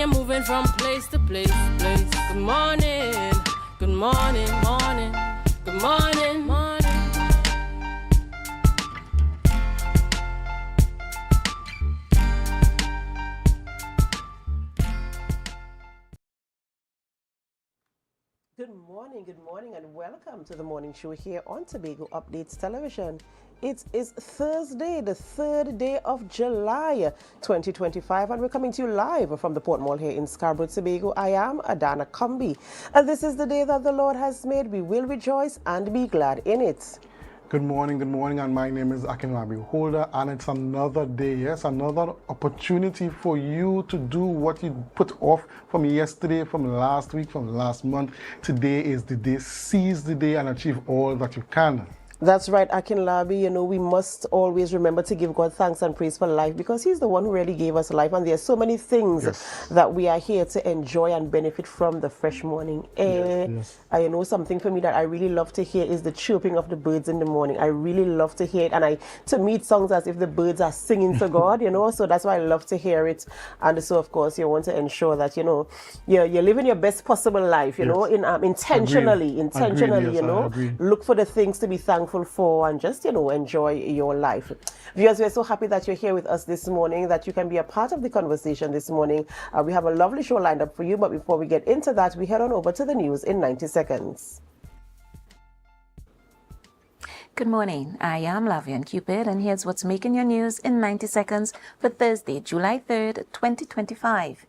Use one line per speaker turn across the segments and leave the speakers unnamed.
you're moving from place to place, place. Good morning, good morning, morning, good morning, morning.
Good morning, and welcome to the morning show here on Tobago Updates Television. It is Thursday, the 3rd day of July 2025, and we're coming to you live from the Port Mall here in Scarborough, Tobago. I am Adana Kumbi, and this is the day that the Lord has made. We will rejoice and be glad in it.
Good morning, and my name is Akinlabi Holder, and it's another day, yes, another opportunity for you to do what you put off from yesterday, from last week, from last month. Today is the day. Seize the day and achieve all that you can.
That's right, Akinlabi. You know, we must always remember to give God thanks and praise for life, because He's the one who really gave us life. And there are so many things that we are here to enjoy and benefit from: the fresh morning air. I know something for me that I really love to hear is the chirping of the birds in the morning. I really love to hear it. And to me, it sounds as if the birds are singing to God, you know, so that's why I love to hear it. And so, of course, you want to ensure that, you know, you're living your best possible life, you know, intentionally, you know, look for the things to be thankful for, and just, you know, enjoy your life. Viewers, we're so happy that you're here with us this morning, that you can be a part of the conversation this morning. We have a lovely show lined up for you, but before we get into that, we head on over to the news in 90 seconds.
Good morning, I am Lavian Cupid, and here's what's making your news in 90 seconds for Thursday, July 3rd, 2025.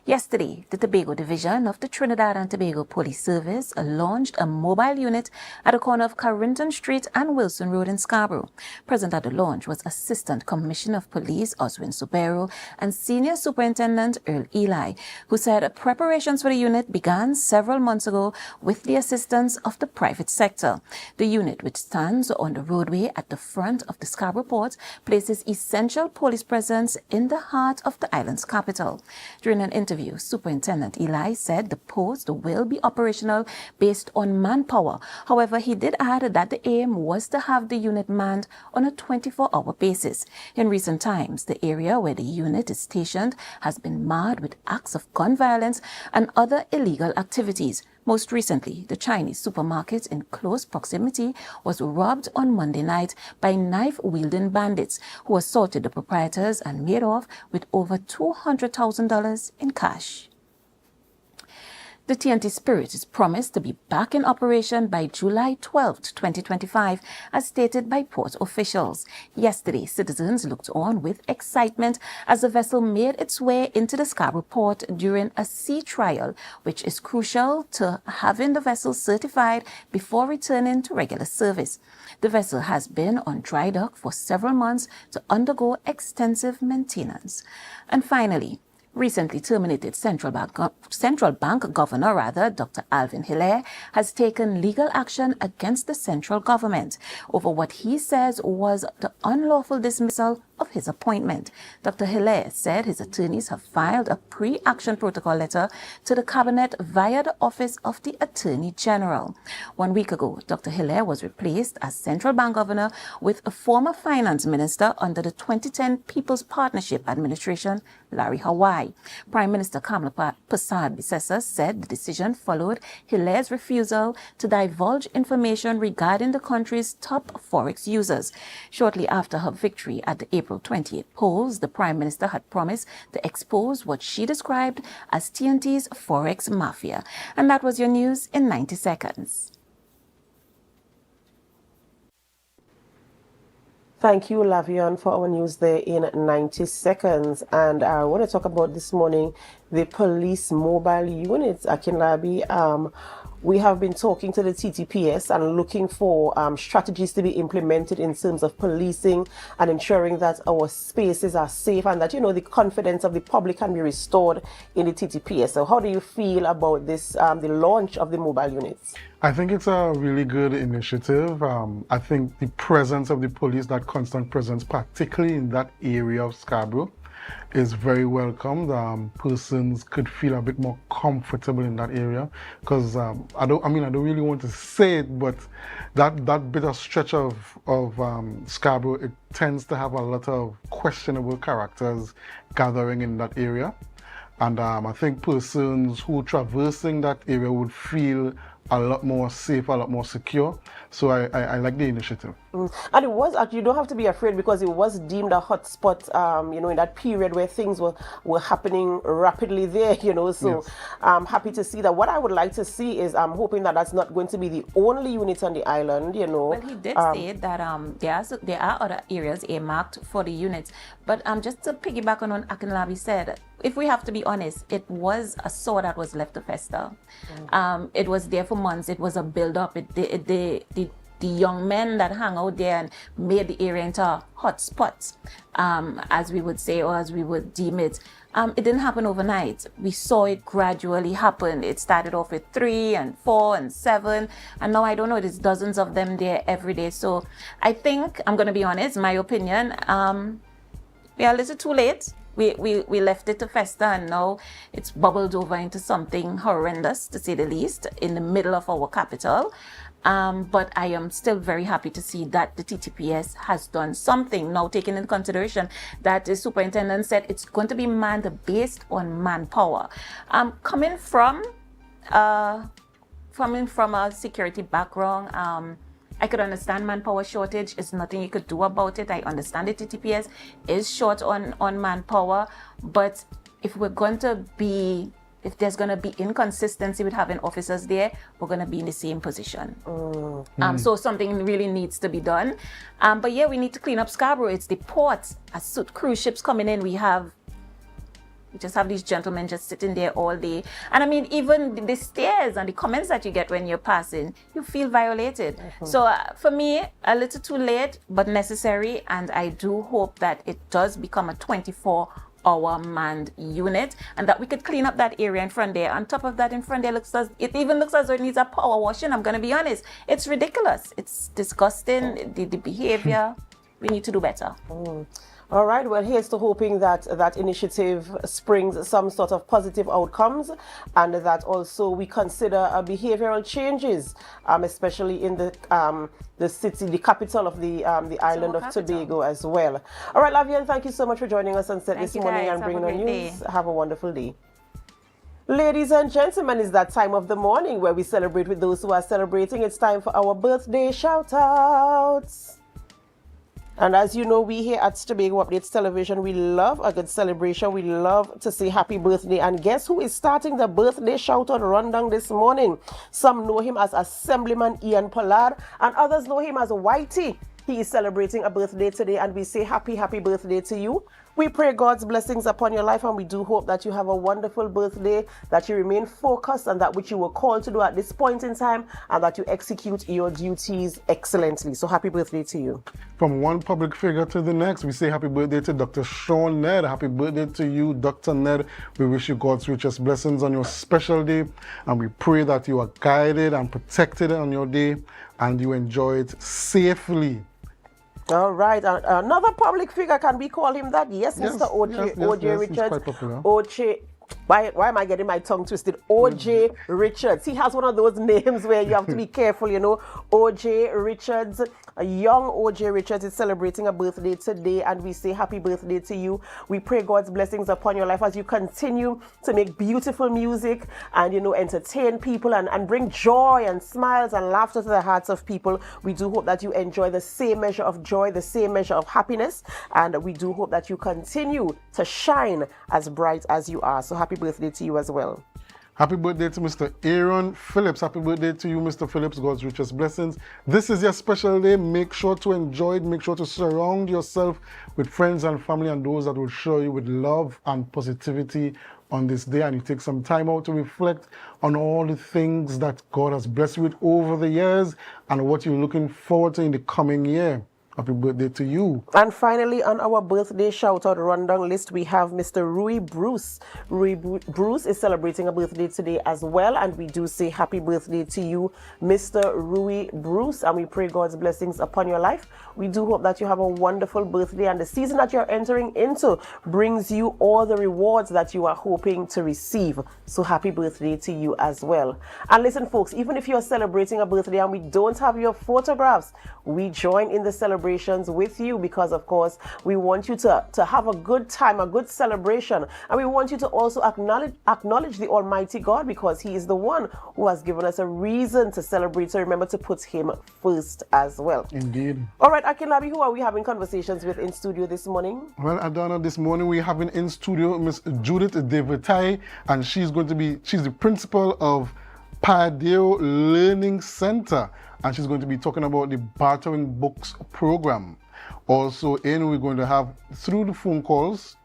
Yesterday, the Tobago Division of the Trinidad and Tobago Police Service launched a mobile unit at the corner of Carrington Street and Wilson Road in Scarborough. Present at the launch was Assistant Commissioner of Police Oswin Subero and Senior Superintendent Earl Eli, who said preparations for the unit began several months ago with the assistance of the private sector. The unit, which stands on the roadway at the front of the Scarborough Port, places essential police presence in the heart of the island's capital. During an interview, Superintendent Eli said the post will be operational based on manpower. However, he did add that the aim was to have the unit manned on a 24-hour basis. In recent times, the area where the unit is stationed has been marred with acts of gun violence and other illegal activities. Most recently, the Chinese supermarket in close proximity was robbed on Monday night by knife-wielding bandits who assaulted the proprietors and made off with over $200,000 in cash. The TNT Spirit is promised to be back in operation by July 12, 2025, as stated by port officials. Yesterday, citizens looked on with excitement as the vessel made its way into the Scarborough port during a sea trial, which is crucial to having the vessel certified before returning to regular service. The vessel has been on dry dock for several months to undergo extensive maintenance. And finally, recently terminated Central Bank Governor, Dr. Alvin Hilaire, has taken legal action against the central government over what he says was the unlawful dismissal of his appointment. Dr. Hilaire said his attorneys have filed a pre-action protocol letter to the cabinet via the Office of the Attorney General. 1 week ago, Dr. Hilaire was replaced as Central Bank Governor with a former finance minister under the 2010 People's Partnership Administration, Larry Hawaii. Prime Minister Kamala Persad-Bissessar said the decision followed Hilaire's refusal to divulge information regarding the country's top Forex users. Shortly after her victory at the April 28 polls, the Prime Minister had promised to expose what she described as TNT's Forex mafia. And that was your news in 90 seconds.
Thank you, Lavian, for our news there in 90 seconds. And I want to talk about this morning the police mobile units. Akinlabi, we have been talking to the TTPS and looking for strategies to be implemented in terms of policing and ensuring that our spaces are safe and that, you know, the confidence of the public can be restored in the TTPS. So how do you feel about this, the launch of the mobile units?
I think it's a really good initiative. I think the presence of the police, that constant presence, particularly in that area of Scarborough, is very welcomed. Persons could feel a bit more comfortable in that area because I don't really want to say it, but that bit of stretch of Scarborough, it tends to have a lot of questionable characters gathering in that area. And I think persons who traversing that area would feel a lot more safe, a lot more secure. So I like the initiative.
And it was actually, you don't have to be afraid because it was deemed a hotspot, in that period where things were happening rapidly there, So
Yes.
I'm happy to see that. What I would like to see is I'm hoping that that's not going to be the only unit on the island,
Well, he did say that there are other areas earmarked for the units. But just to piggyback on what Akinlabi said, if we have to be honest, it was a sore that was left to fester. It was there for months. It was a build-up. The young men that hung out there and made the area into a hot spot, as we would say, or as we would deem it. It didn't happen overnight. We saw it gradually happen. It started off with 3 and 4 and 7, and now I don't know, there's dozens of them there every day. So I think, I'm going to be honest, my opinion, we are a little too late. We left it to fester, and now it's bubbled over into something horrendous, to say the least, in the middle of our capital. But I am still very happy to see that the TTPS has done something. Now, taking into consideration that the superintendent said it's going to be manned based on manpower. Coming from a security background, I could understand manpower shortage. It's nothing you could do about it. I understand the TTPS is short on manpower, but if there's going to be inconsistency with having officers there, we're going to be in the same position. So something really needs to be done. But yeah, we need to clean up Scarborough. It's the ports. As cruise ships coming in, we just have these gentlemen just sitting there all day. And I mean, even the stares and the comments that you get when you're passing, you feel violated. So for me, a little too late, but necessary. And I do hope that it does become a 24-hour manned unit, and that we could clean up that area in front there. On top of that, in front there, it even looks as though it needs a power washing. I'm going to be honest. It's ridiculous. It's disgusting, the behavior. We need to do better.
All right, well, here's to hoping that that initiative springs some sort of positive outcomes, and that also we consider behavioral changes, especially in the city, the capital of the island of Tobago as well. All right, Lavian, thank you so much for joining us on set this morning and bringing on news. Have a wonderful day. Ladies and gentlemen, it's that time of the morning where we celebrate with those who are celebrating. It's time for our birthday shout-outs. And as you know, we here at Tobago Updates Television, we love a good celebration. We love to say happy birthday. And guess who is starting the birthday shout-out rundown this morning? Some know him as Assemblyman Ian Pollard, and others know him as Whitey. He is celebrating a birthday today, and we say happy birthday to you. We pray God's blessings upon your life, and we do hope that you have a wonderful birthday, that you remain focused on that which you were called to do at this point in time, and that you execute your duties excellently. So happy birthday to you.
From one public figure to the next, we say happy birthday to Dr. Sean Ned. Happy birthday to you, Dr. Ned. We wish you God's richest blessings on your special day, and we pray that you are guided and protected on your day, and you enjoy it safely.
All right, another public figure, can we call him that? Yes, Mr. O.J. Richards. O.J. Why am I getting my tongue twisted? O.J. Richards. He has one of those names where you have to be careful, O.J. Richards. A young O.J. Richards is celebrating a birthday today, and we say happy birthday to you. We pray God's blessings upon your life as you continue to make beautiful music and, entertain people and bring joy and smiles and laughter to the hearts of people. We do hope that you enjoy the same measure of joy, the same measure of happiness, and we do hope that you continue to shine as bright as you are. So happy birthday to you as well.
Happy birthday to Mr. Aaron Phillips. Happy birthday to you, Mr. Phillips. God's richest blessings. This is your special day. Make sure to enjoy it. Make sure to surround yourself with friends and family and those that will show you with love and positivity on this day. And you take some time out to reflect on all the things that God has blessed you with over the years and what you're looking forward to in the coming year. Happy birthday to you.
And finally, on our birthday shout-out rundown list, we have Mr. Rui Bruce. Rui Bruce is celebrating a birthday today as well, and we do say happy birthday to you, Mr. Rui Bruce, and we pray God's blessings upon your life. We do hope that you have a wonderful birthday, and the season that you're entering into brings you all the rewards that you are hoping to receive. So happy birthday to you as well. And listen, folks, even if you're celebrating a birthday and we don't have your photographs, we join in the celebration celebrations with you because, of course, we want you to have a good time, a good celebration. And we want you to also acknowledge the Almighty God because He is the one who has given us a reason to celebrate. So remember to put Him first as well.
Indeed.
All right, Akinlabi, who are we having conversations with in studio this morning?
Well, Adana, this morning we're having in studio Miss Judith Devetai, and she's the principal of Padeo Learning Center, and she's going to be talking about the Bartering Books program. Also, we're going to have, through the phone calls,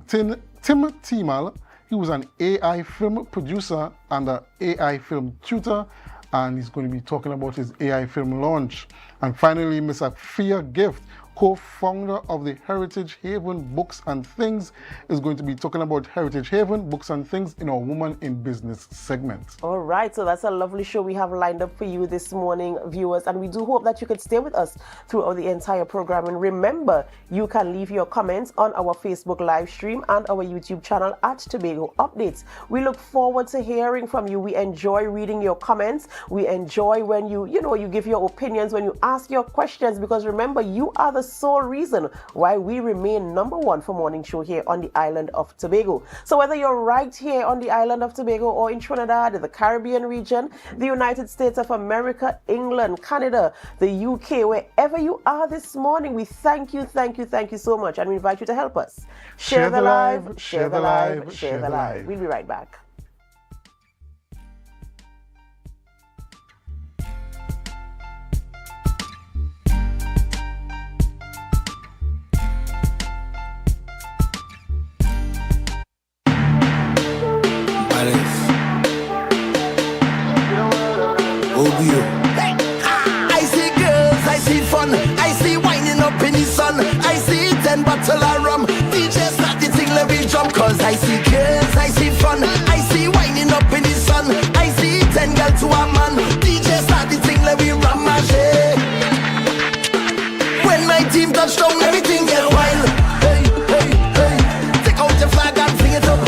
Tim Timal. He was an AI film producer and an AI film tutor, and he's going to be talking about his AI film launch. And finally, Ms. Afia Gift, co-founder of the Heritage Haven Books and Things, is going to be talking about Heritage Haven Books and Things in our Woman in Business segment. All
right, so that's a lovely show we have lined up for you this morning, viewers, and we do hope that you could stay with us throughout the entire program. And remember, you can leave your comments on our Facebook live stream and our YouTube channel at Tobago Updates. We look forward to hearing from you. We enjoy reading your comments. We enjoy when you give your opinions, when you ask your questions, because remember, you are the sole reason why we remain number one for morning show here on the island of Tobago. So whether you're right here on the island of Tobago or in Trinidad, the Caribbean region, the United States of America, England, Canada, the UK, wherever you are this morning, we thank you so much, and we invite you to help us. Share the live, share the live, share the live. We'll be right back.
I see girls, I see fun, I see winding up in the sun, I see 10 bottle of rum, DJ start the thing, let me jump. Cause I see girls, I see fun, I see winding up in the sun, I see 10 girls to a man, DJ start the thing, let me rum my shit. When my team touch down, everything get wild. Hey, hey, hey, take out your flag and fling it up,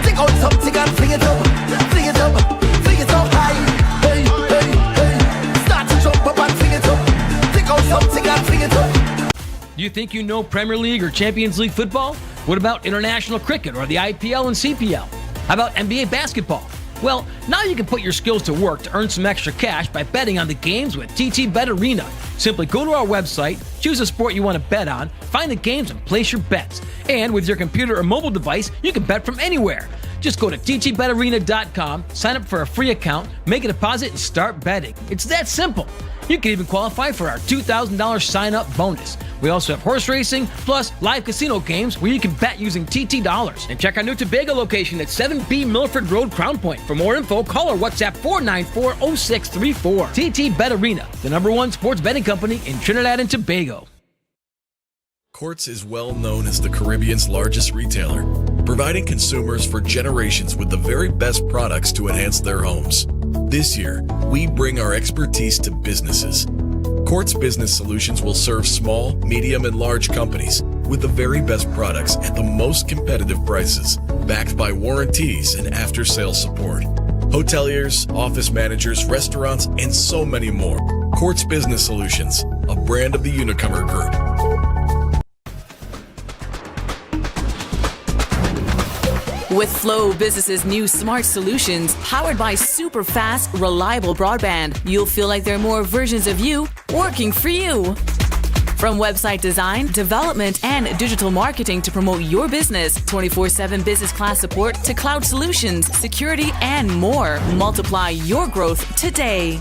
take out something and fling it up, fling it up, fling it up high.
Do you think you know Premier League or Champions League football? What about international cricket or the IPL and CPL? How about NBA basketball? Well, now you can put your skills to work to earn some extra cash by betting on the games with TT Bet Arena. Simply go to our website, choose a sport you want to bet on, find the games and place your bets. And with your computer or mobile device, you can bet from anywhere. Just go to ttbetarena.com, sign up for a free account, make a deposit, and start betting. It's that simple. You can even qualify for our $2,000 sign-up bonus. We also have horse racing, plus live casino games where you can bet using TT dollars. And check our new Tobago location at 7B Milford Road, Crown Point. For more info, call or WhatsApp 494-0634. TT Bet Arena, the #1 sports betting company in Trinidad and Tobago.
Courts is well known as the Caribbean's largest retailer, providing consumers for generations with the very best products to enhance their homes. This year, we bring our expertise to businesses. Courts Business Solutions will serve small, medium, and large companies with the very best products at the most competitive prices, backed by warranties and after-sales support. Hoteliers, office managers, restaurants, and so many more. Courts Business Solutions, a brand of the Unicomer Group.
With Flow Business's new smart solutions, powered by super fast, reliable broadband, you'll feel like there are more versions of you working for you. From website design, development, and digital marketing to promote your business, 24/7 business class support to cloud solutions, security, and more. Multiply your growth today.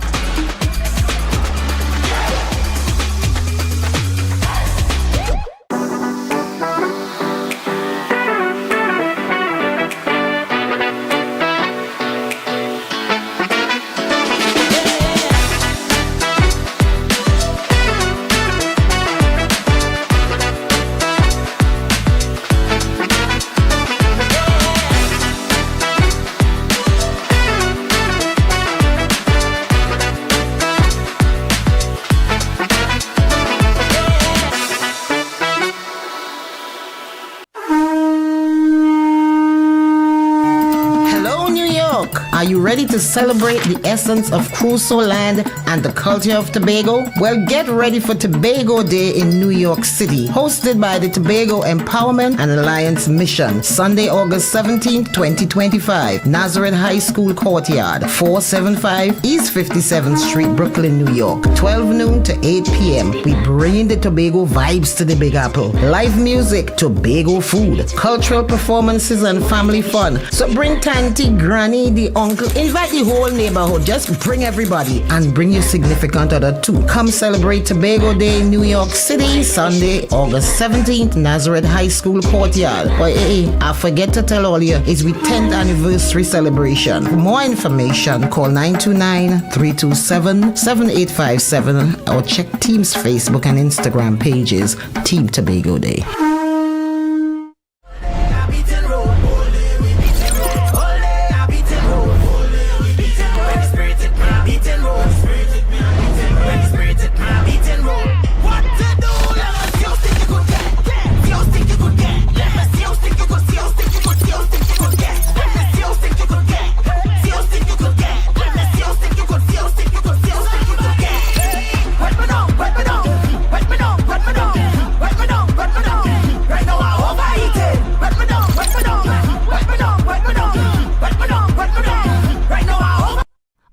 Ready to celebrate the essence of Crusoe land and the culture of Tobago? Well, get ready for Tobago Day in New York City, hosted by the Tobago Empowerment and Alliance Mission. Sunday, August 17, 2025. Nazareth High School Courtyard, 475 East 57th Street, Brooklyn, New York. 12 noon to 8 p.m. We bring the Tobago vibes to the Big Apple. Live music, Tobago food, cultural performances and family fun. So bring Tanty, Granny, the uncle, invite the whole neighborhood. Just bring everybody and bring your significant other too. Come celebrate Tobago Day in New York City, Sunday, August 17th, Nazareth High School Courtyard. But I forget to tell all you, it's our 10th anniversary celebration. For more information, call 929-327-7857 or check Team's Facebook and Instagram pages, Team Tobago Day.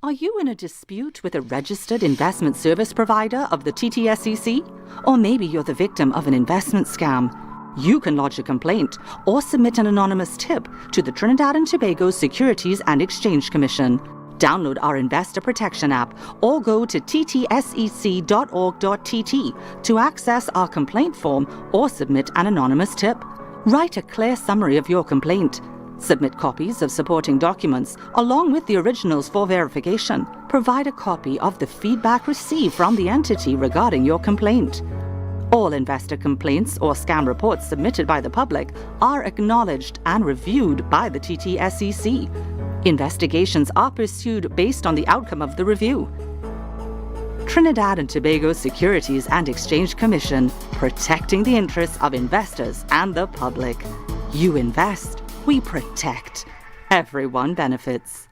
Are you in a dispute with a registered investment service provider of the TTSEC? Or maybe you're the victim of an investment scam? You can lodge a complaint or submit an anonymous tip to the Trinidad and Tobago Securities and Exchange Commission. Download our Investor Protection app or go to ttsec.org.tt to access our complaint form or submit an anonymous tip. Write a clear summary of your complaint. Submit copies of supporting documents along with the originals for verification. Provide a copy of the feedback received from the entity regarding your complaint. All investor complaints or scam reports submitted by the public are acknowledged and reviewed by the TTSEC. Investigations are pursued based on the outcome of the review. Trinidad and Tobago Securities and Exchange Commission, protecting the interests of investors and the public. You invest. We protect. Everyone benefits.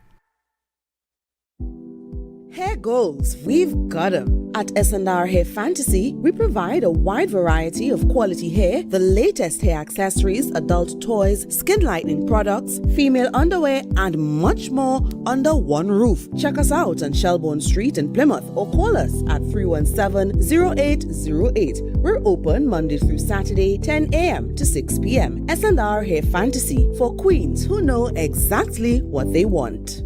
Hair goals, we've got them. At S&R Hair Fantasy, we provide a wide variety of quality hair, the latest hair accessories, adult toys, skin lightening products, female underwear, and much more under one roof. Check us out on Shelbourne Street in Plymouth or call us at 317-0808. We're open Monday through Saturday, 10 a.m. to 6 p.m. S&R Hair Fantasy for queens who know exactly what they want.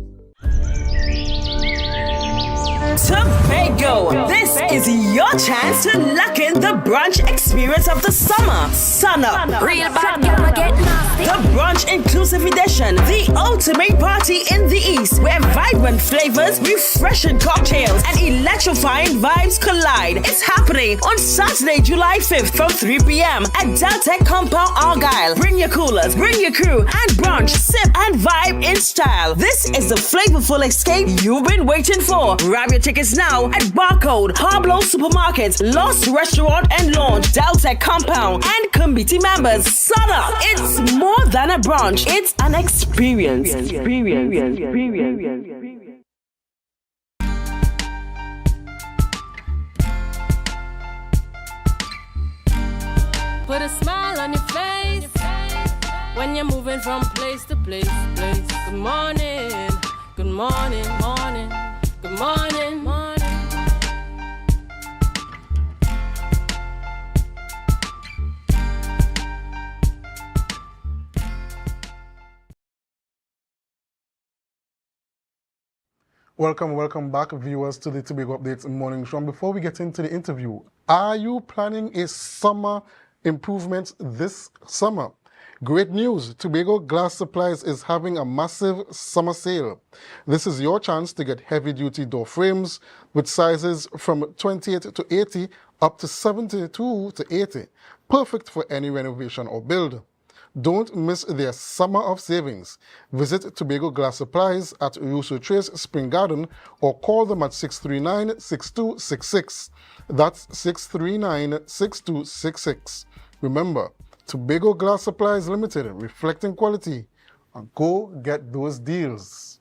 Tobago, this is your chance to lock in the brunch experience of the summer. Sun up.
Real bad girl get nasty.
The brunch inclusive edition, the ultimate party in the East, where vibrant flavors, refreshing cocktails, and electrifying vibes collide. It's happening on Saturday, July 5th from 3 p.m. at Deltec Compound, Argyle. Bring your coolers, bring your crew, and brunch, sip, and vibe in style. This is the flavorful escape you've been waiting for. Grab your tickets now at Barcode, Pablo Supermarket, Lost Restaurant and Lounge, Deltec Compound, and committee members. Sun up. It's more than a brunch. It's an experience.
Put a smile on your face when you're moving from place to place. Good morning, good morning, morning. Good morning, morning.
Welcome back, viewers, to the Tobago Updates Morning Show. Before we get into the interview, are you planning a summer improvement this summer? Great news! Tobago Glass Supplies is having a massive summer sale. This is your chance to get heavy-duty door frames with sizes from 28 to 80 up to 72 to 80. Perfect for any renovation or build. Don't miss their summer of savings. Visit Tobago Glass Supplies at Russo Trace, Spring Garden, or call them at 639-6266. That's 639-6266. Remember, Tobago Glass Supplies Limited, reflecting quality. And go get those deals.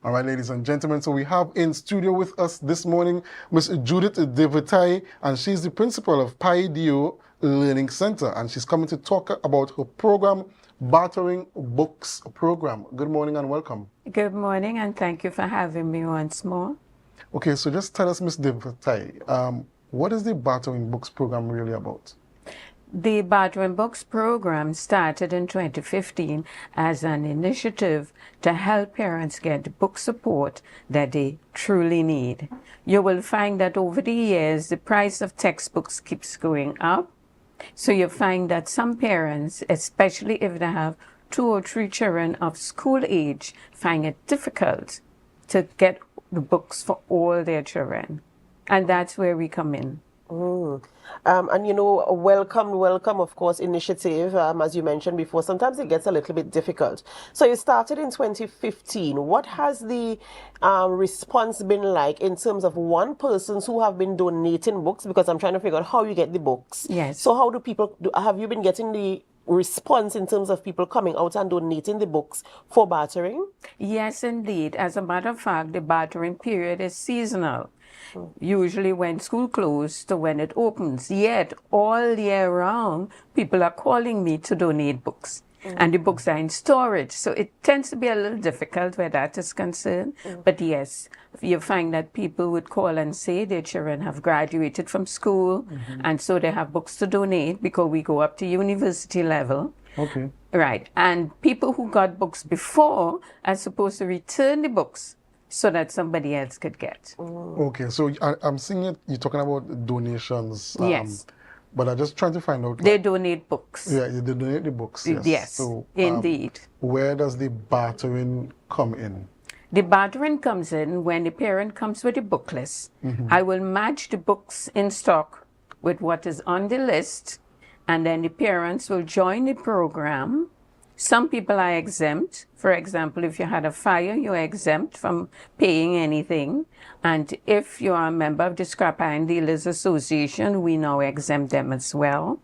All right, ladies and gentlemen, so we have in studio with us this morning Ms. Judith Devitai, and she's the principal of Paidio Learning Center, and she's coming to talk about her program, Bartering Books program. Good morning and welcome.
Good morning, and thank you for having me once more.
Okay, so just tell us, Ms. Devitai, what is the Bartering Books program really about?
The Bartering Books program started in 2015 as an initiative to help parents get book support that they truly need. You will find that over the years, the price of textbooks keeps going up. So you find that some parents, especially if they have 2 or 3 children of school age, find it difficult to get the books for all their children. And that's where we come in.
And you know, welcome, of course, initiative, as you mentioned before. Sometimes it gets a little bit difficult. So you started in 2015. What has the response been like in terms of persons who have been donating books? Because I'm trying to figure out how you get the books.
Yes.
So how do people, have you been getting the response in terms of people coming out and donating the books for bartering?
Yes, indeed. As a matter of fact, the bartering period is seasonal. Usually when school closes to when it opens. Yet all year round, people are calling me to donate books. And the books are in storage. So it tends to be a little difficult where that is concerned. But yes, you find that people would call and say their children have graduated from school. And so they have books to donate because we go up to university level.
Okay.
Right. And people who got books before are supposed to return the books so that somebody else could get.
Okay, so I'm seeing you're talking about donations.
Yes.
But I'm just trying to find out.
They donate books.
Yeah, they donate the books. Yes.
Yes,
so,
indeed.
Where does the bartering come in?
The bartering comes in when the parent comes with a book list. I will match the books in stock with what is on the list, and then the parents will join the program. Some people are exempt. For example, if you had a fire, you're exempt from paying anything. And if you are a member of the Scrap Iron Dealers Association, we now exempt them as well.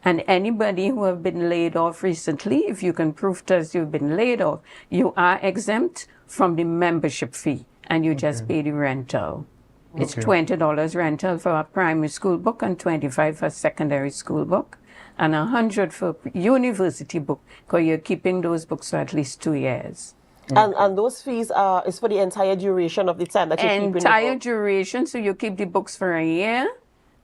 And anybody who have been laid off recently, if you can prove to us you've been laid off, you are exempt from the membership fee, and you just pay the rental. It's $20 rental for a primary school book and $25 for a secondary school book, and $100 for university book, because you're keeping those books for at least 2 years.
And those fees is for the entire duration of the time that you keep in the book?
Entire duration, so you keep the books for a year,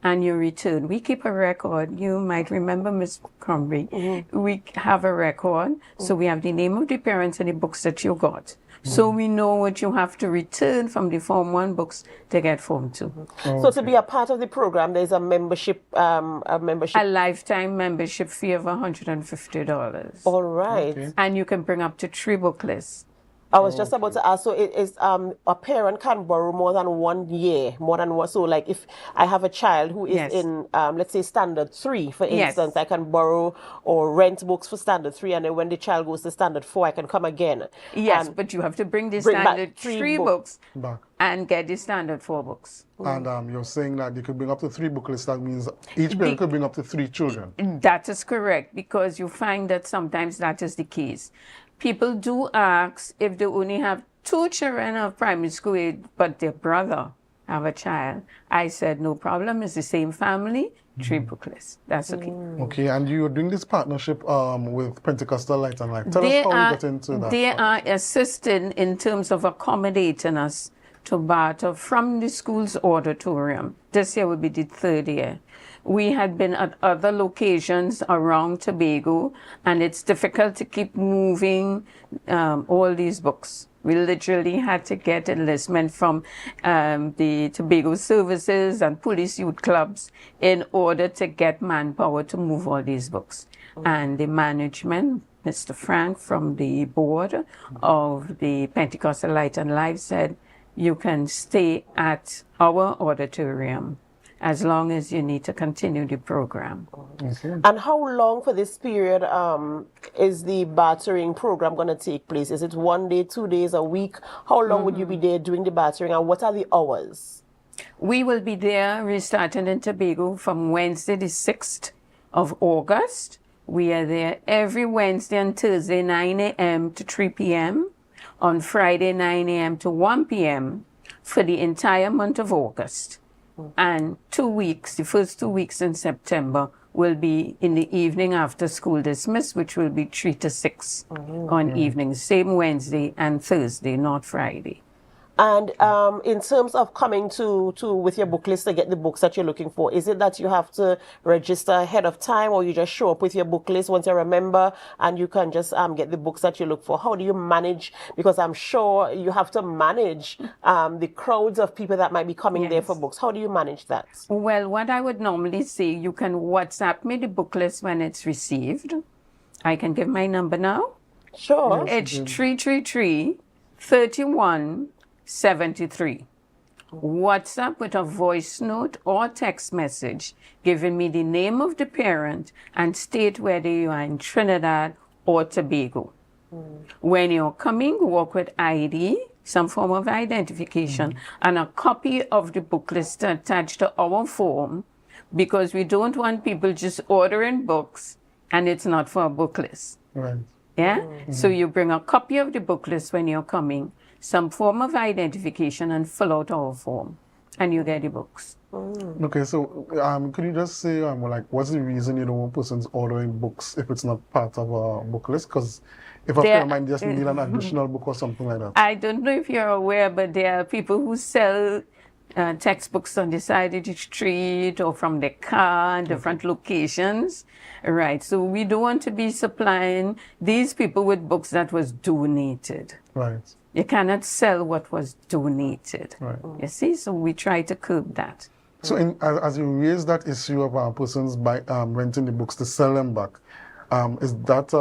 and you return. We keep a record. You might remember, Ms. Crombie. We have a record, so we have the name of the parents and the books that you got. So we know what you have to return from the Form 1 books to get Form 2.
So to be a part of the program, there's a membership,
A lifetime membership fee of $150.
All right.
And you can bring up to 3 book lists.
I was just about to ask, so it is a parent can borrow more than 1 year, more than one. So like if I have a child who is in, let's say standard 3, for instance, I can borrow or rent books for standard 3, and then when the child goes to standard 4, I can come again.
Yes, but you have to bring the standard 3 books
back
and get the standard 4 books.
And you're saying that you could bring up to 3 book lists. That means each parent could bring up to 3 children.
That is correct, because you find that sometimes that is the case. People do ask if they only have 2 children of primary school age, but their brother have a child. I said, no problem, it's the same family, 3 book lists. That's okay.
Okay, and you're doing this partnership with Pentecostal Light and Life. Tell us how you get into that.
They are assisting in terms of accommodating us to barter from the school's auditorium. This year will be the 3rd year. We had been at other locations around Tobago, and it's difficult to keep moving all these books. We literally had to get enlistment from the Tobago services and police youth clubs in order to get manpower to move all these books. And the management, Mr. Frank from the board of the Pentecostal Light and Life, said, you can stay at our auditorium as long as you need to continue the program.
And how long for this period is the bartering program going to take place? Is it 1 day, 2 days, a week? How long would you be there doing the bartering, and what are the hours?
We will be there, we're starting in Tobago from Wednesday the 6th of August. We are there every Wednesday and Thursday, 9 a.m. to 3 p.m. on Friday 9 a.m. to 1 p.m. for the entire month of August. And 2 weeks, the first 2 weeks in September, will be in the evening after school dismiss, which will be 3 to 6 on evenings. Same Wednesday and Thursday, not Friday.
And in terms of coming to with your book list to get the books that you're looking for, is it that you have to register ahead of time, or you just show up with your book list once you're a member and you can just get the books that you look for? How do you manage? Because I'm sure you have to manage the crowds of people that might be coming there for books. How do you manage that?
Well, what I would normally say, you can WhatsApp me the book list when it's received. I can give my number now.
Sure.
It's 333-3173. WhatsApp with a voice note or text message giving me the name of the parent and state whether you are in Trinidad or Tobago. When you're coming, walk with ID, some form of identification, and a copy of the book list attached to our form, because we don't want people just ordering books and it's not for a book list.
Right.
Yeah? So you bring a copy of the book list when you're coming, some form of identification, and fill out our form, and you get the books.
Okay, so could you just say, like, what's the reason you don't want persons ordering books if it's not part of a book list? Because if a parent might just need an additional book or something like that.
I don't know if you're aware, but there are people who sell textbooks on the side of the street or from their car in different locations. Right, so we don't want to be supplying these people with books that was donated.
Right.
You cannot sell what was donated.
Right.
You see, so we try to curb that.
So as you raise that issue of persons renting the books to sell them back, is that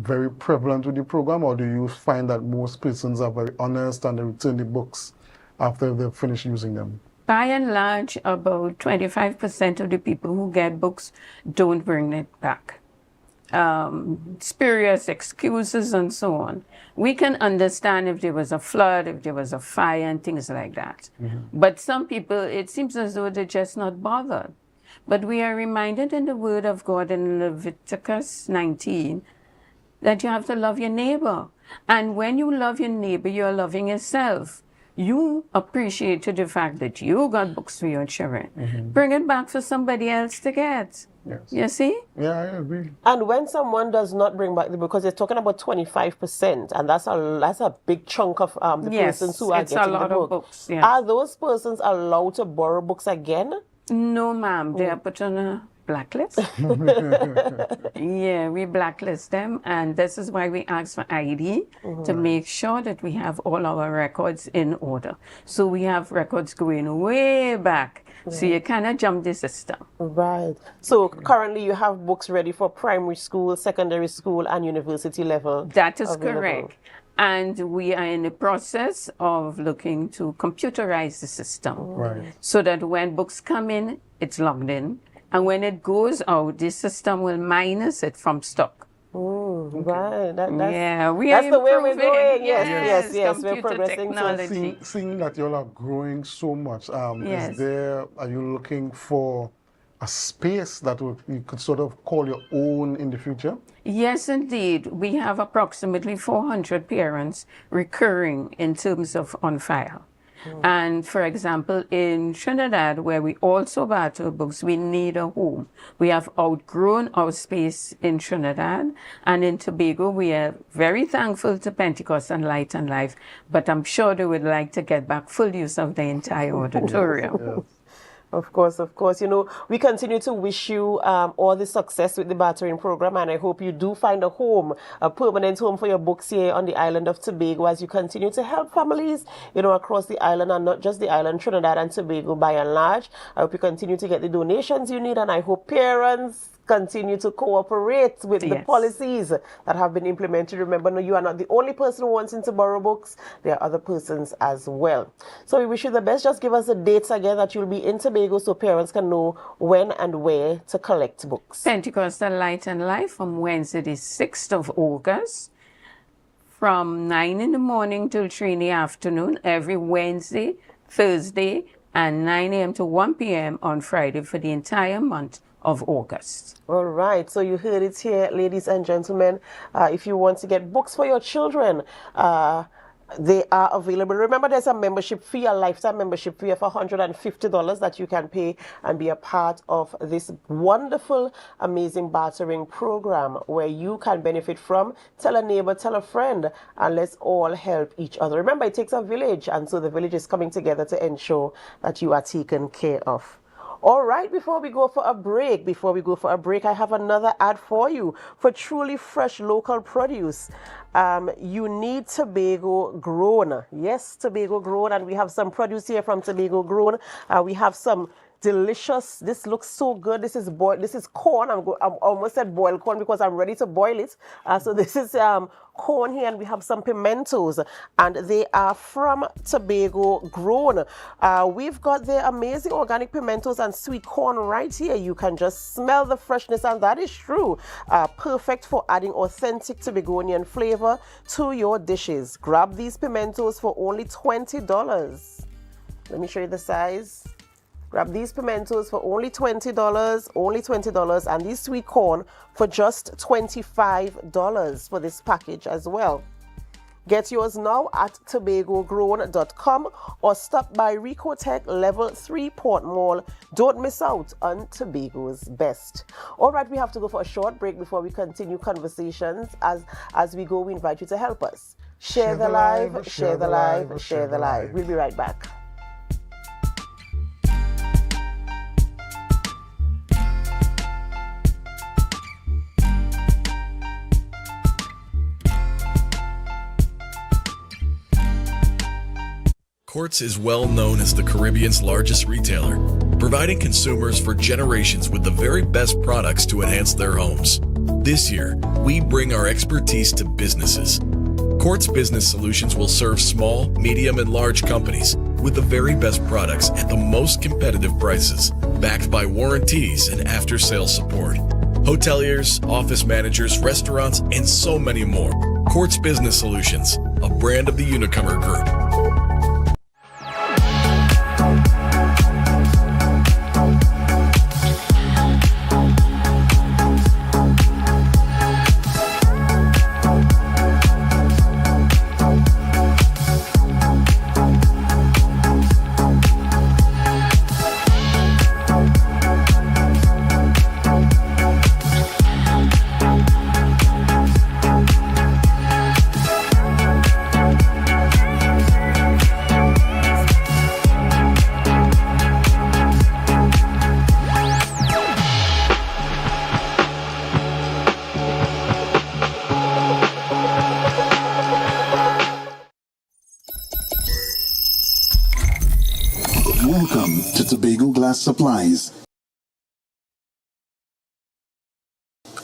very prevalent with the program, or do you find that most persons are very honest and they return the books after they've finished using them?
By and large, about 25% of the people who get books don't bring it back. Spurious excuses and so on. We can understand if there was a flood, if there was a fire and things like that. But some people, it seems as though they're just not bothered. But we are reminded in the Word of God in Leviticus 19 that you have to love your neighbor. And when you love your neighbor, you're loving yourself. You appreciate the fact that you got books for your children. Bring it back for somebody else to get.
Yes.
You see?
Yeah, I agree.
And when someone does not bring back the book, because they're talking about 25%, and that's a big chunk of the persons who are getting the book.
It's a lot of books. Yes.
Are those persons allowed to borrow books again?
No, ma'am. They are put on a blacklist. Yeah, we blacklist them, and this is why we ask for ID to make sure that we have all our records in order. So we have records going way back. So you cannot jump the system.
Right. So currently you have books ready for primary school, secondary school, and university level.
That is correct. And we are in the process of looking to computerize the system.
Right.
So that when books come in, it's logged in. And when it goes out, the system will minus it from stock.
Right. That's
the way
we're going. Yes. We're progressing.
So seeing that you all are growing so much, are you looking for a space that you could sort of call your own in the future?
Yes, indeed. We have approximately 400 parents recurring in terms of on file. And for example, in Trinidad, where we also barter books, we need a home. We have outgrown our space in Trinidad, and in Tobago, we are very thankful to Pentecost and Light and Life, but I'm sure they would like to get back full use of the entire auditorium.
Of course. You know, we continue to wish you all the success with the bartering program, and I hope you do find a home, a permanent home for your books here on the island of Tobago as you continue to help families, you know, across the island, and not just the island, Trinidad and Tobago by and large. I hope you continue to get the donations you need, and I hope parents continue to cooperate with the policies that have been implemented. Remember, no, you are not the only person who wants to borrow books. There are other persons as well. So we wish you the best. Just give us the dates again that you'll be in Tobago so parents can know when and where to collect books.
Pentecostal Light and Life from Wednesday the 6th of August from 9 in the morning till 3 in the afternoon every Wednesday, Thursday, and 9 a.m. to 1 p.m. on Friday for the entire month of August.
All right, so you heard it here, ladies and gentlemen. If you want to get books for your children, They are available. Remember, there's a membership fee, a lifetime membership fee of $150 that you can pay and be a part of this wonderful, amazing bartering program where you can benefit from. Tell a neighbor, tell a friend, and let's all help each other. Remember, it takes a village, and so the village is coming together to ensure that you are taken care of. All right, before we go for a break, I have another ad for you. For truly fresh local produce, you need Tobago grown. Yes, Tobago grown, and we have some produce here from Tobago grown. We have some delicious, this looks so good. This is corn. I'm almost said boiled corn because I'm ready to boil it. So this is corn here, and we have some pimentos, and they are from Tobago grown. We've got the amazing organic pimentos and sweet corn right here. You can just smell the freshness, and that is true. Perfect for adding authentic Tobagonian flavor to your dishes. Grab these pimentos for only $20. Let me show you the size. Grab these pimentos for only $20, and these sweet corn for just $25 for this package as well. Get yours now at tobagogrown.com or stop by Recotech Level 3 Port Mall. Don't miss out on Tobago's best. All right, we have to go for a short break before we continue conversations. As we go, we invite you to help us. Share the live, share the live, share the live. We'll be right back.
Quartz is well known as the Caribbean's largest retailer, providing consumers for generations with the very best products to enhance their homes. This year, we bring our expertise to businesses. Quartz Business Solutions will serve small, medium, and large companies with the very best products at the most competitive prices, backed by warranties and after-sales support. Hoteliers, office managers, restaurants, and so many more. Quartz Business Solutions, a brand of the Unicomer Group.
Welcome to Tobago Glass Supplies,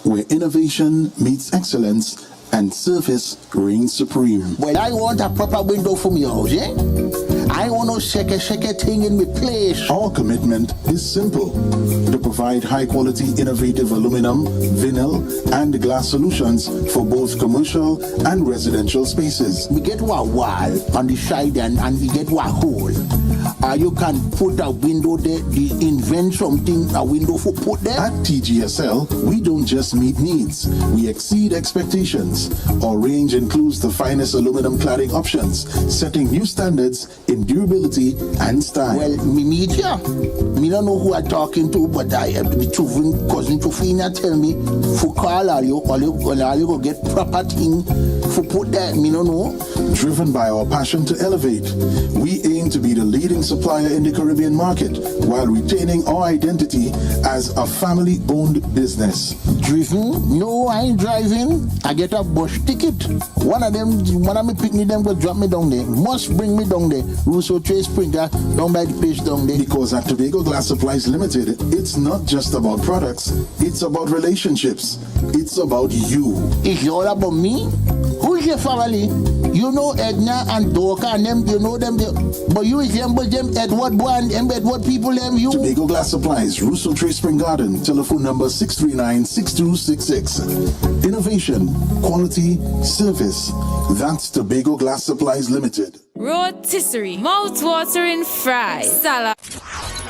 where innovation meets excellence and service reigns supreme.
Well, I want a proper window for me house, eh? I want no shake thing in my place.
Our commitment is simple: to provide high-quality, innovative aluminum, vinyl, and glass solutions for both commercial and residential spaces.
We get one wall on the side and we get one hole. You can put a window there, invent something, a window for put there.
At TGSL, we don't just meet needs, we exceed expectations. Our range includes the finest aluminum cladding options, setting new standards in durability and style.
Well, me meet ya. Me don't know who I'm talking to, but I have the cousin Tofina tell me for call all you go get proper thing for put there. Me don't know.
Driven by our passion to elevate, we aim to be the leading supplier in the Caribbean market while retaining our identity as a family-owned business.
Driven? No, I ain't driving. I get a bus ticket. One of me pick me them will drop me down there. Must bring me down there. Russo Trace Springer down by the place down there.
Because at Tobago Glass Supplies Limited, it's not just about products, it's about relationships. It's about you.
It's all about me? Who's your family? You know Edna and Dorka and them, you know them, but you resemble them Edward boy and Edward people them you.
Tobago Glass Supplies, Russo Trace Spring Garden, telephone number 639-6266. Innovation, quality, service. That's Tobago Glass Supplies Limited.
Rotisserie, mouth-watering fry, salad.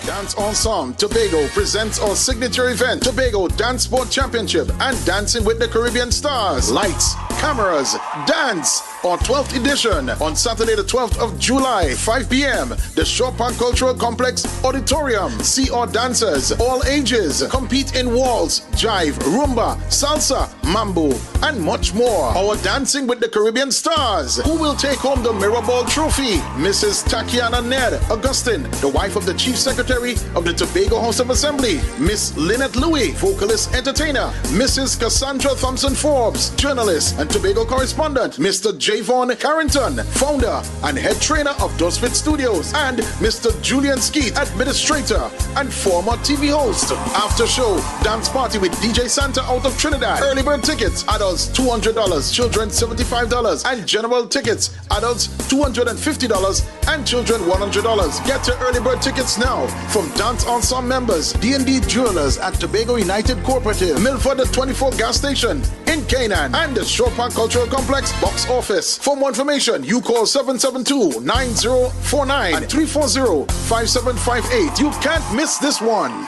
Dance Ensemble Tobago presents our signature event, Tobago Dance Sport Championship and Dancing with the Caribbean Stars. Lights, cameras. Dance on 12th edition on Saturday the 12th of July, 5 p.m. The Shore Park Cultural Complex Auditorium. See our dancers, all ages, compete in waltz, jive, rumba, salsa, mambo, and much more. Our Dancing with the Caribbean Stars. Who will take home the Mirror Ball Trophy? Mrs. Takiana Ned Augustine, the wife of the Chief Secretary of the Tobago House of Assembly. Miss Lynette Louis, vocalist entertainer. Mrs. Cassandra Thompson Forbes, journalist and Tobago correspondent. Mr. Javon Carrington, founder and head trainer of Dosfit Studios. And Mr. Julian Skeet, administrator and former TV host. After show, dance party with DJ Santa out of Trinidad. Early bird tickets, adults $200, children $75, and general tickets, adults $250 and children $100. Get your early bird tickets now from Dance Ensemble members, D&D Jewelers at Tobago United Cooperative, Milford the 24 gas station in Canaan, and the Shore Park Cultural Complex box office. For more information, you call 772-9049 and 340-5758. You can't miss this one.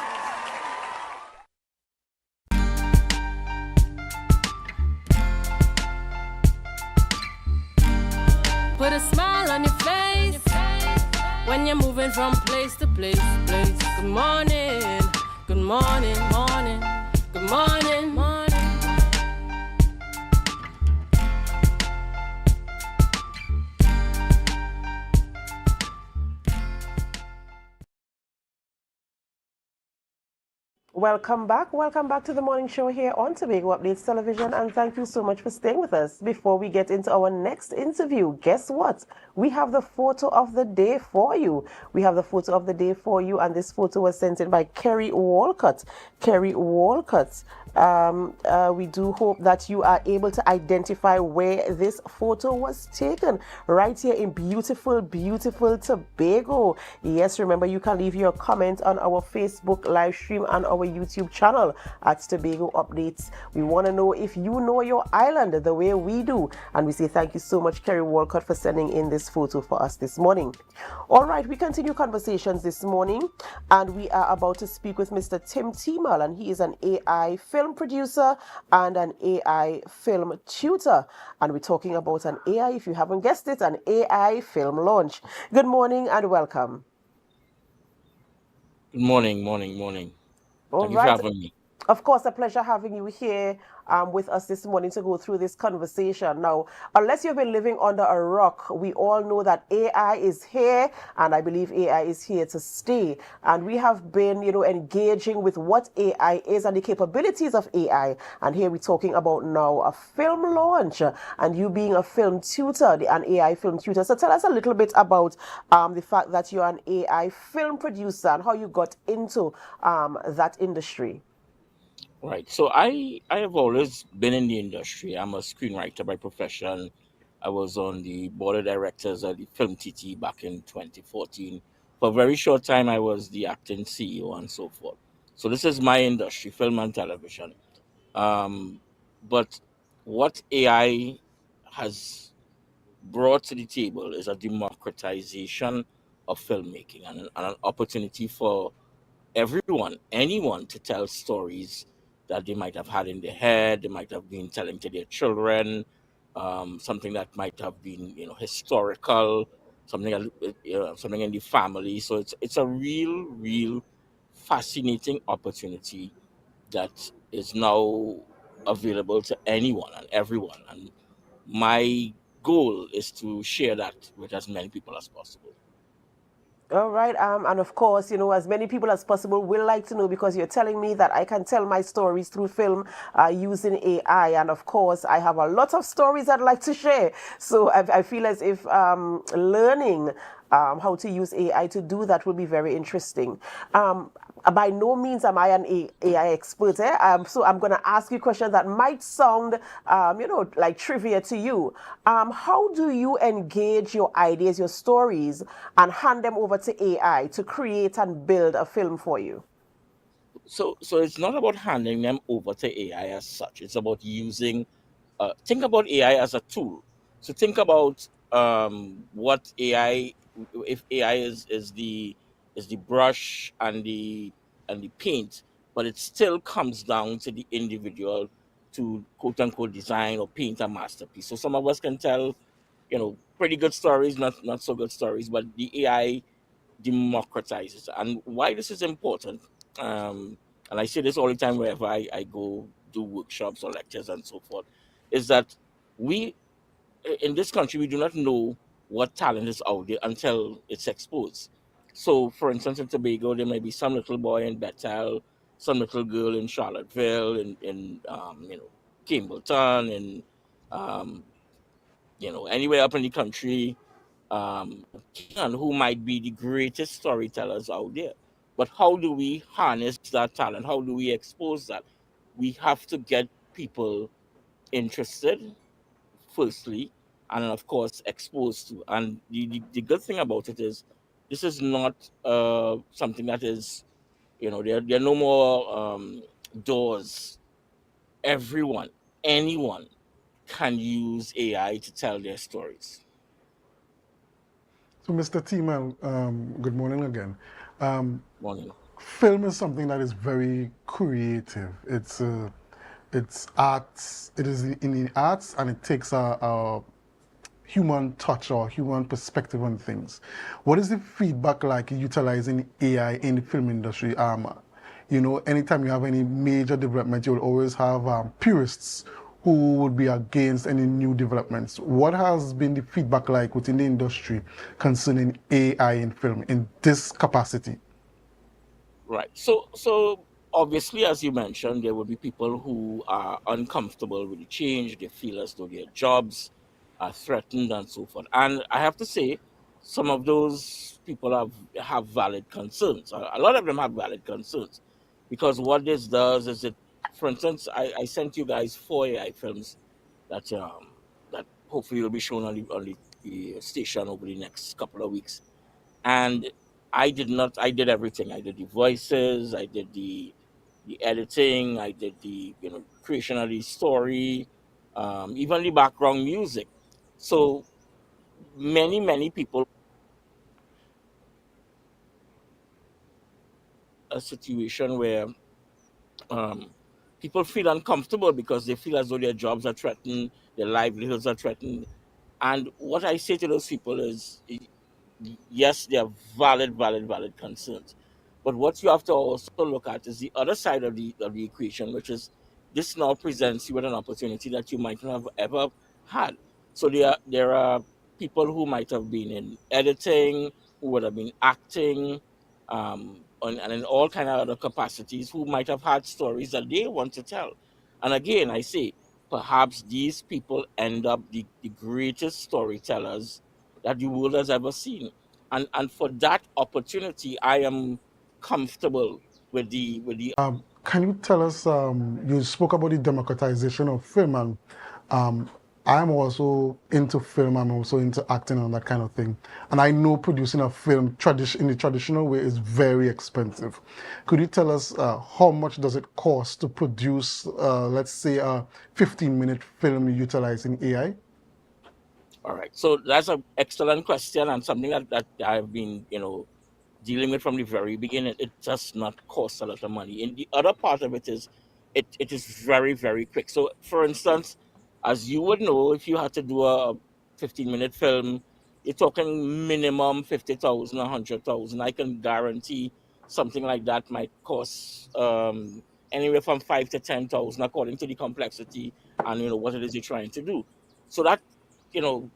Put a smile on your face when you're moving from place to place. Good morning, good morning, morning, good morning, morning.
Welcome back to the morning show here on Tobago Updates Television, and thank you so much for staying with us. Before we get into our next interview, guess what? We have the photo of the day for you. And this photo was sent in by Kerry Walcott. We do hope that you are able to identify where this photo was taken, right here in beautiful Tobago. Yes, remember you can leave your comment on our Facebook live stream and our YouTube channel at Tobago Updates. We want to know if you know your island the way we do, and we say thank you so much, Kerry Walcott, for sending in this photo for us this morning. All right, we continue conversations this morning, and we are about to speak with Mr. Tim Timal, and he is an AI film producer and an AI film tutor, and we're talking about an AI, if you haven't guessed it, an AI film launch. Good morning and welcome.
Good morning. Thank you for having me.
Of course, a pleasure having you here with us this morning to go through this conversation. Now, unless you've been living under a rock, we all know that AI is here, and I believe AI is here to stay. And we have been, engaging with what AI is and the capabilities of AI. And here we're talking about now a film launch, and you being a film tutor, an AI film tutor. So tell us a little bit about the fact that you're an AI film producer and how you got into that industry.
Right. So I have always been in the industry. I'm a screenwriter by profession. I was on the board of directors at the Film TT back in 2014. For a very short time, I was the acting CEO and so forth. So this is my industry, film and television. But what AI has brought to the table is a democratization of filmmaking and an opportunity for anyone to tell stories that they might have had in their head, they might have been telling to their children, something that might have been, historical, something in the family. So it's a real fascinating opportunity that is now available to anyone and everyone. And my goal is to share that with as many people as possible.
All right, and of course, as many people as possible will like to know, because you're telling me that I can tell my stories through film using AI, and of course, I have a lot of stories I'd like to share. So I feel as if learning how to use AI to do that will be very interesting. By no means am I an AI expert, so I'm going to ask you questions that might sound, like trivia to you. How do you engage your ideas, your stories, and hand them over to AI to create and build a film for you?
So it's not about handing them over to AI as such. It's about using. Think about AI as a tool. So think about what AI, if AI is the brush and the paint, but it still comes down to the individual to quote unquote design or paint a masterpiece. So some of us can tell, pretty good stories, not so good stories, but the AI democratizes. And why this is important, and I say this all the time wherever I go do workshops or lectures and so forth, is that we in this country we do not know what talent is out there until it's exposed. So, for instance, in Tobago, there may be some little boy in Bethel, some little girl in Charlottesville, in Kimballton, and um, anywhere up in the country, and who might be the greatest storytellers out there. But how do we harness that talent? How do we expose that? We have to get people interested, firstly, and then of course exposed to. And the good thing about it is, this is not something that is, there are no more doors. Everyone, anyone can use AI to tell their stories.
So, Mr. Timan, good morning again.
Morning.
Film is something that is very creative. It's arts. It is in the arts, and it takes a human touch or human perspective on things. What is the feedback like utilizing AI in the film industry? Anytime you have any major development, you'll always have purists who would be against any new developments. What has been the feedback like within the industry concerning AI in film in this capacity?
Right. So obviously, as you mentioned, there will be people who are uncomfortable with the change. They feel as though their jobs are threatened and so forth. And I have to say, some of those people have valid concerns. A lot of them have valid concerns, because what this does is for instance, I sent you guys 4 AI films that hopefully will be shown on the station over the next couple of weeks. And I did everything. I did the voices, I did the editing, I did the creation of the story, even the background music. So many people, a situation where um, people feel uncomfortable because they feel as though their jobs are threatened, their livelihoods are threatened. And what I say to those people is, yes, they are valid concerns. But what you have to also look at is the other side of the equation, which is, this now presents you with an opportunity that you might not have ever had. So there are people who might have been in editing, who would have been acting, and in all kind of other capacities, who might have had stories that they want to tell. And again, I say, perhaps these people end up the greatest storytellers that the world has ever seen. And for that opportunity, I am comfortable with the.
Can you tell us, you spoke about the democratization of film, and I'm also into film, I'm also into acting and that kind of thing. And I know producing a film in the traditional way is very expensive. Could you tell us how much does it cost to produce, let's say, a 15-minute film utilizing AI?
All right. So that's an excellent question, and something that I've been, dealing with from the very beginning. It does not cost a lot of money. And the other part of it is, it is very, very quick. So, for instance, as you would know, if you had to do a 15-minute film, you're talking minimum 50,000, 100,000. I can guarantee something like that might cost anywhere from 5 to 10,000, according to the complexity and what it is you're trying to do. So that you know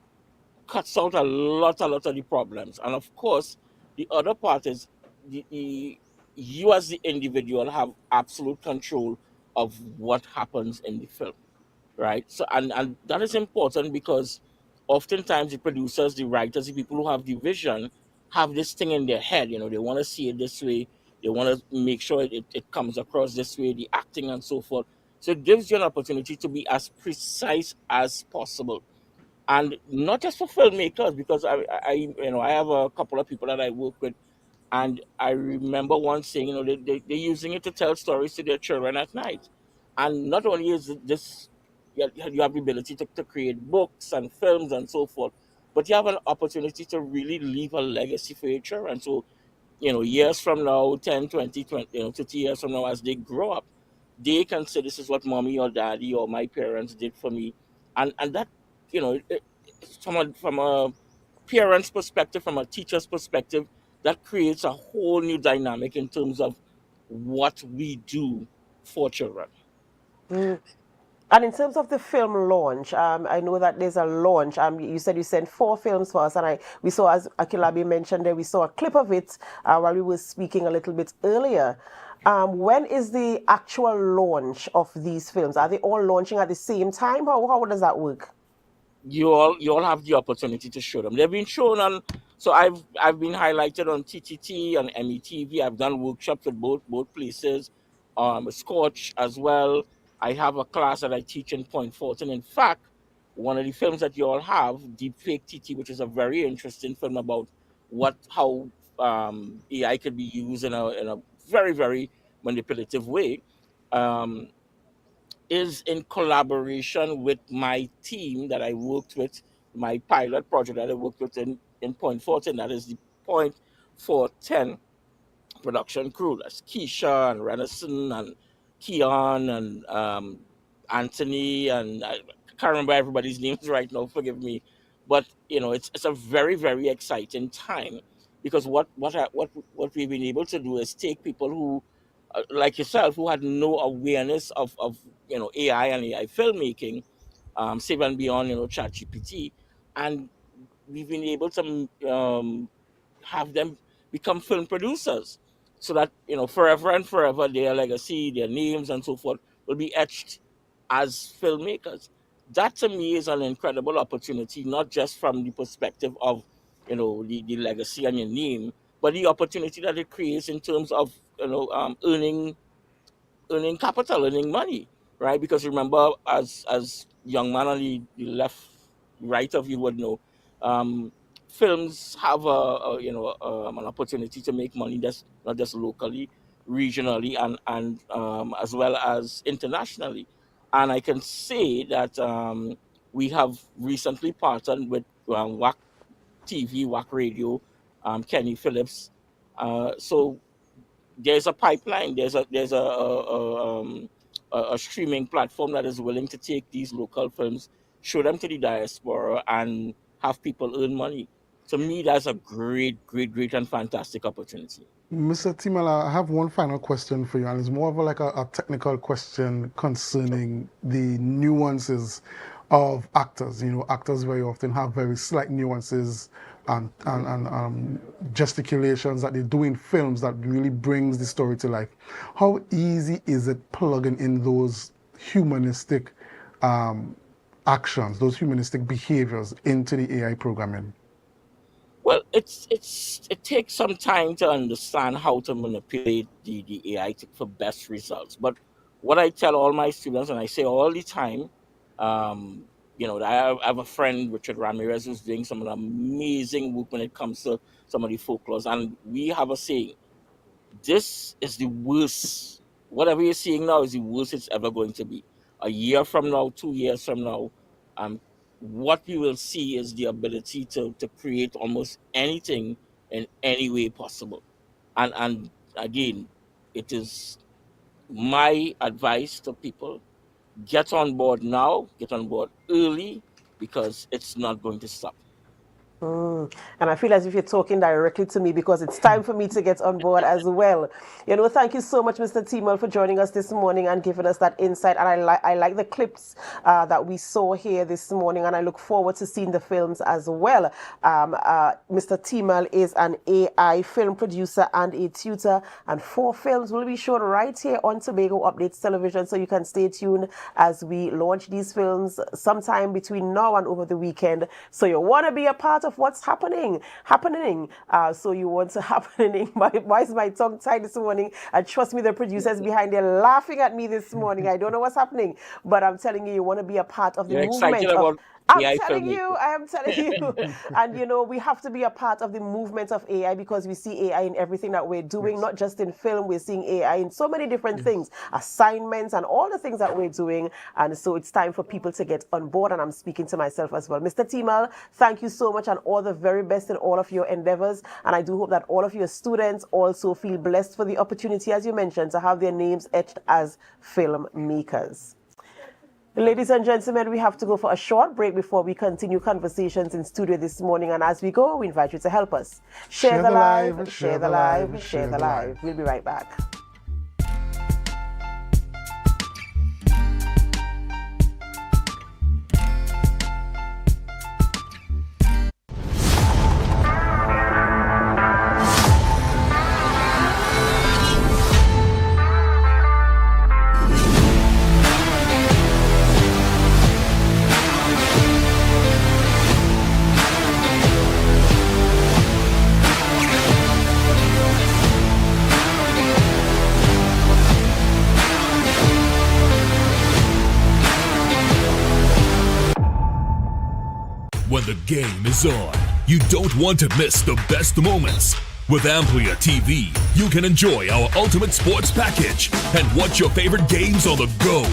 cuts out a lot of the problems. And of course, the other part is, you as the individual have absolute control of what happens in the film, right? So, and that is important, because oftentimes the producers, the writers, the people who have the vision have this thing in their head. They want to see it this way. They want to make sure it comes across this way, the acting and so forth. So it gives you an opportunity to be as precise as possible, and not just for filmmakers, because I have a couple of people that I work with, and I remember one saying, they're using it to tell stories to their children at night. And not only is it this, you have the ability to create books and films and so forth, but you have an opportunity to really leave a legacy for your children. So, years from now, 10, 20, 20 30 years from now, as they grow up, they can say, this is what mommy or daddy or my parents did for me. And that, from a parent's perspective, from a teacher's perspective, that creates a whole new dynamic in terms of what we do for children.
Mm. And in terms of the film launch, I know that there's a launch. You said you sent 4 films for us, and we saw, as Akilabi mentioned there, we saw a clip of it while we were speaking a little bit earlier. When is the actual launch of these films? Are they all launching at the same time? How does that work?
You all have the opportunity to show them. They've been shown on. So I've been highlighted on TTT and METV. I've done workshops at both places. Scotch as well. I have a class that I teach in Point Fortin. In fact, one of the films that you all have, Deepfake TT, which is a very interesting film about how AI could be used in a very, very manipulative way. Is in collaboration with my team that I worked with, my pilot project that I worked with in Point Fortin. That is the Point 410 production crew. That's Keisha and Renison and Keon and Anthony, and I can't remember everybody's names right now, forgive me. But it's a very, very exciting time, because what we've been able to do is take people who like yourself, who had no awareness of AI and AI filmmaking, save and beyond ChatGPT, and we've been able to have them become film producers, so that forever and forever their legacy, their names, and so forth will be etched as filmmakers. That to me is an incredible opportunity, not just from the perspective of the legacy and your name, but the opportunity that it creates in terms of earning capital, earning money, right? Because remember, as young man on the left, right of you would know, films have an opportunity to make money that's not just locally, regionally, and as well as internationally. And I can say that we have recently partnered with WAC TV, WAC Radio, Kenny Phillips. So there's a pipeline. There's a streaming platform that is willing to take these local films, show them to the diaspora, and have people earn money. To me, that's a great, great, great, and fantastic opportunity.
Mr. Timala, I have one final question for you, and it's more of a technical question concerning the nuances of actors. Actors very often have very slight nuances and gesticulations that they do in films that really brings the story to life. How easy is it plugging in those humanistic actions, those humanistic behaviors into the AI programming?
Well, it takes some time to understand how to manipulate the AI for best results. But what I tell all my students, and I say all the time, I have a friend, Richard Ramirez, who's doing some amazing work when it comes to some of the folklores, and we have a saying: this is the worst. Whatever you're seeing now is the worst it's ever going to be. A year from now, 2 years from now, what we will see is the ability to create almost anything in any way possible. And again, it is my advice to people: get on board now, get on board early, because it's not going to stop.
And I feel as if you're talking directly to me, because it's time for me to get on board as well. Thank you so much, Mr. Timel, for joining us this morning and giving us that insight. And I like the clips that we saw here this morning, and I look forward to seeing the films as well. Mr. Timel is an AI film producer and a tutor, and 4 films will be shown right here on Tobago Updates Television, so you can stay tuned as we launch these films sometime between now and over the weekend. So you want to be a part of what's happening. So you want to happening. Why is my tongue tied this morning? And trust me, the producers behind there laughing at me this morning. I don't know what's happening, but I'm telling you, you want to be a part of the movement. I'm
AI
telling
filmmaker.
you, I am telling you. And you know, we have to be a part of the movement of AI because we see AI in everything that we're doing, not just in film. We're seeing AI in so many different things, assignments and all the things that we're doing. And so it's time for people to get on board. And I'm speaking to myself as well. Mr. Timal, thank you so much and all the very best in all of your endeavors. And I do hope that all of your students also feel blessed for the opportunity, as you mentioned, to have their names etched as filmmakers. Ladies and gentlemen, we have to go for a short break before we continue conversations in studio this morning. And as we go, we invite you to help us. Share the live, share the live, share the live. We'll be right back.
When the game is on, you don't want to miss the best moments. With AMPLIA TV, you can enjoy our ultimate sports package and watch your favorite games on the go.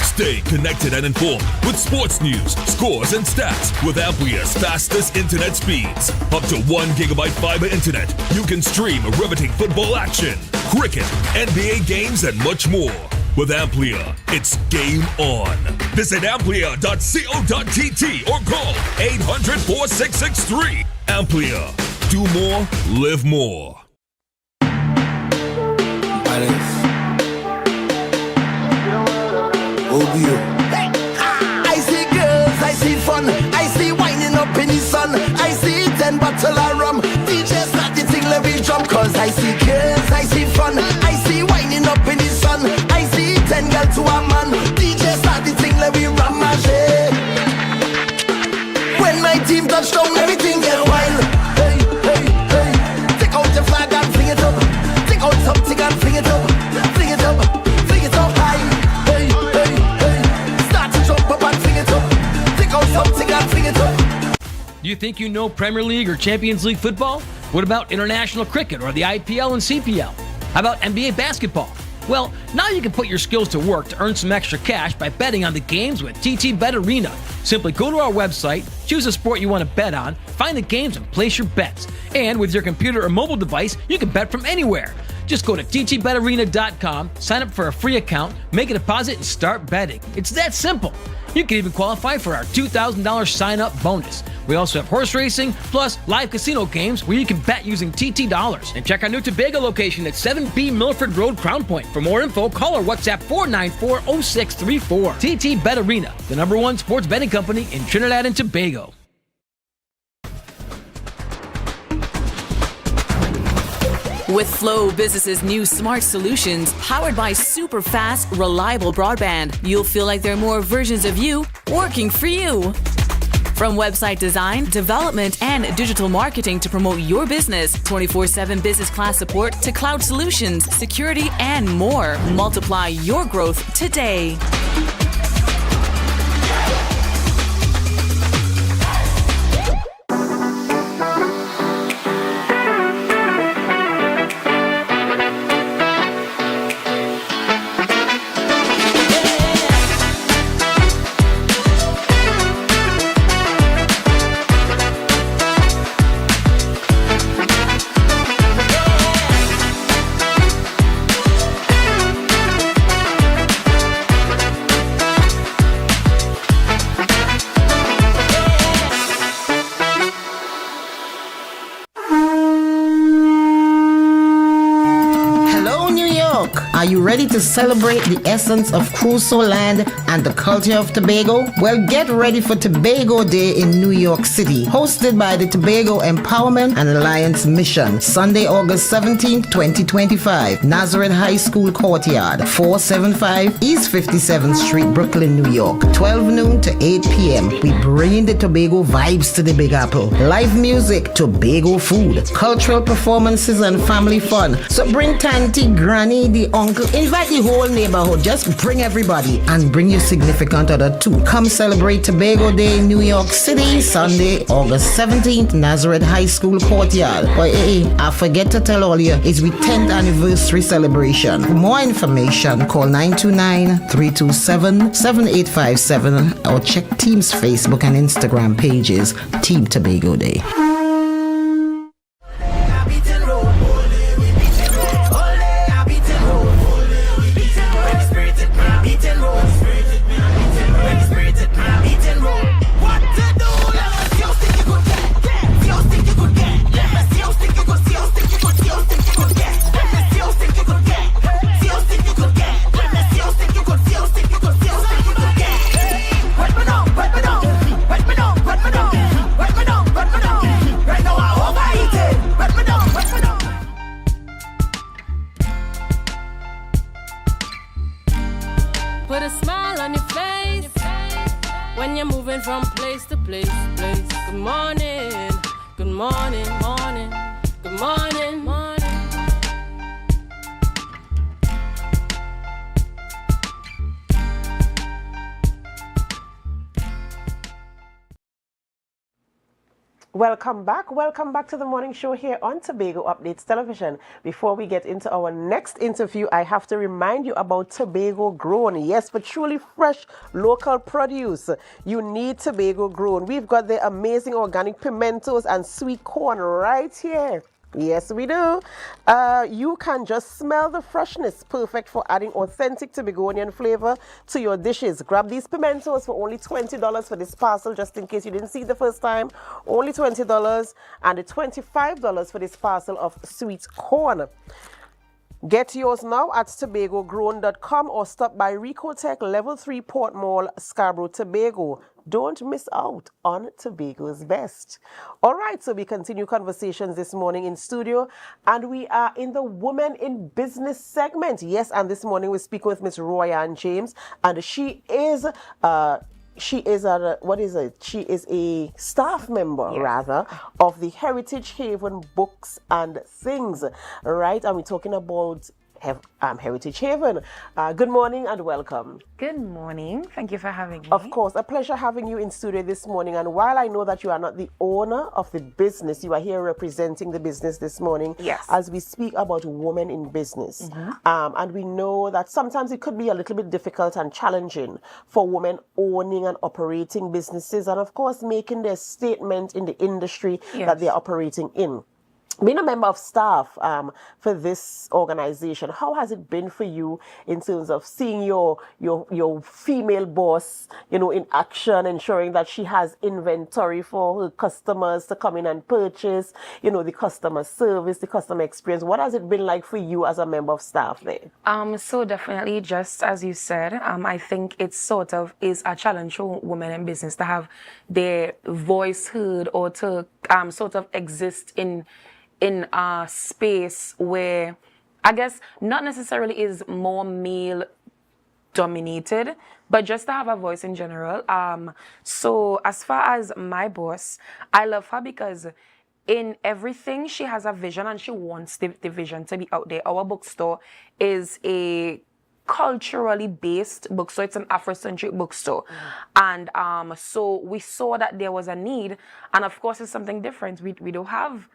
Stay connected and informed with sports news, scores, and stats with AMPLIA's fastest internet speeds. Up to 1 GB fiber internet, you can stream riveting football action, cricket, NBA games, and much more. With AMPLIA, it's game on. Visit amplia.co.tt or call 800-4663. AMPLIA. Do more, live more.
I see girls, I see fun, I see winding up in the sun, I see 10 bottle of rum, DJ start the thing, let me jump. Cause I see girls, I see fun, I see winding up in the sun, I see 10 girls to a man, DJ start the thing, let me rum my shit. When my team touch down, everything get wild. Hey, hey, hey, take out your flag and fling it up, take out something and fling it up, fling it up, fling it up high. Hey, hey, hey, start to jump up and fling it up, take out something and fling it up.
Do you think you know Premier League or Champions League football? What about international cricket or the IPL and CPL? How about NBA basketball? Well, now you can put your skills to work to earn some extra cash by betting on the games with TT Bet Arena. Simply go to our website, choose a sport you want to bet on, find the games and place your bets. And with your computer or mobile device, you can bet from anywhere. Just go to ttbetarena.com, sign up for a free account, make a deposit, and start betting. It's that simple. You can even qualify for our $2,000 sign-up bonus. We also have horse racing, plus live casino games where you can bet using TT dollars. And check our new Tobago location at 7B Milford Road, Crown Point. For more info, call or WhatsApp 494-0634. TT Bet Arena, the #1 sports betting company in Trinidad and Tobago.
With Flow Business's new smart solutions, powered by super fast, reliable broadband, you'll feel like there are more versions of you working for you. From website design, development, and digital marketing to promote your business, 24/7 business class support to cloud solutions, security, and more. Multiply your growth today.
Are you ready to celebrate the essence of Crusoe land and the culture of Tobago? Well, get ready for Tobago Day in New York City, hosted by the Tobago Empowerment and Alliance Mission, Sunday, August 17, 2025, Nazareth High School Courtyard, 475 East 57th Street, Brooklyn, New York, 12 noon to 8 p.m. We bring the Tobago vibes to the Big Apple. Live music, Tobago food, cultural performances, and family fun. So bring Tanty, Granny, the uncle, uncle. Invite the whole neighborhood. Just bring everybody and bring your significant other too. Come celebrate Tobago Day in New York City, Sunday, August 17th, Nazareth High School courtyard. But I forget to tell all you, it's our 10th anniversary celebration. For more information, call 929-327-7857 or check Team's Facebook and Instagram pages, Team Tobago Day.
Put a smile on your face when you're moving from place to place. Good morning, good morning, morning, good morning, morning.
Welcome back to the morning show here on Tobago Updates Television. Before we get into our next interview, I have to remind you about Tobago Grown. Yes, for truly fresh local produce, you need Tobago Grown. We've got the amazing organic pimentos and sweet corn right here. Yes, we do. You can just smell the freshness, perfect for adding authentic Tobagonian flavor to your dishes. Grab these pimentos for only $20 for this parcel, just in case you didn't see it the first time. Only $20 and $25 for this parcel of sweet corn. Get yours now at tobagogrown.com or stop by Recotech Level 3 Port Mall, Scarborough, Tobago. Don't miss out on Tobago's best. All right, so we continue conversations this morning in studio, and we are in the Women in Business segment. Yes, and this morning we speak with Miss Royanne James, and she is a staff member, rather, of the Heritage Haven Books and Things, right? And we're talking about Heritage Haven. Good morning and welcome.
Good morning. Thank you for having me.
Of course, a pleasure having you in studio this morning. And while I know that you are not the owner of the business, you are here representing the business this morning.
Yes.
As we speak about women in business. And we know that sometimes it could be a little bit difficult and challenging for women owning and operating businesses, and of course making their statement in the industry that they are operating in. Being a member of staff for this organization, how has it been for you in terms of seeing your female boss, in action, ensuring that she has inventory for her customers to come in and purchase, the customer service, the customer experience? What has it been like for you as a member of staff there?
So definitely, just as you said, I think it sort of is a challenge for women in business to have their voice heard, or to sort of exist in a space where, I guess, not necessarily is more male dominated, but just to have a voice in general. So as far as my boss, I love her because in everything she has a vision, and she wants the vision to be out there. Our bookstore is a culturally based bookstore. It's an Afrocentric bookstore. And so we saw that there was a need, and of course it's something different. We don't have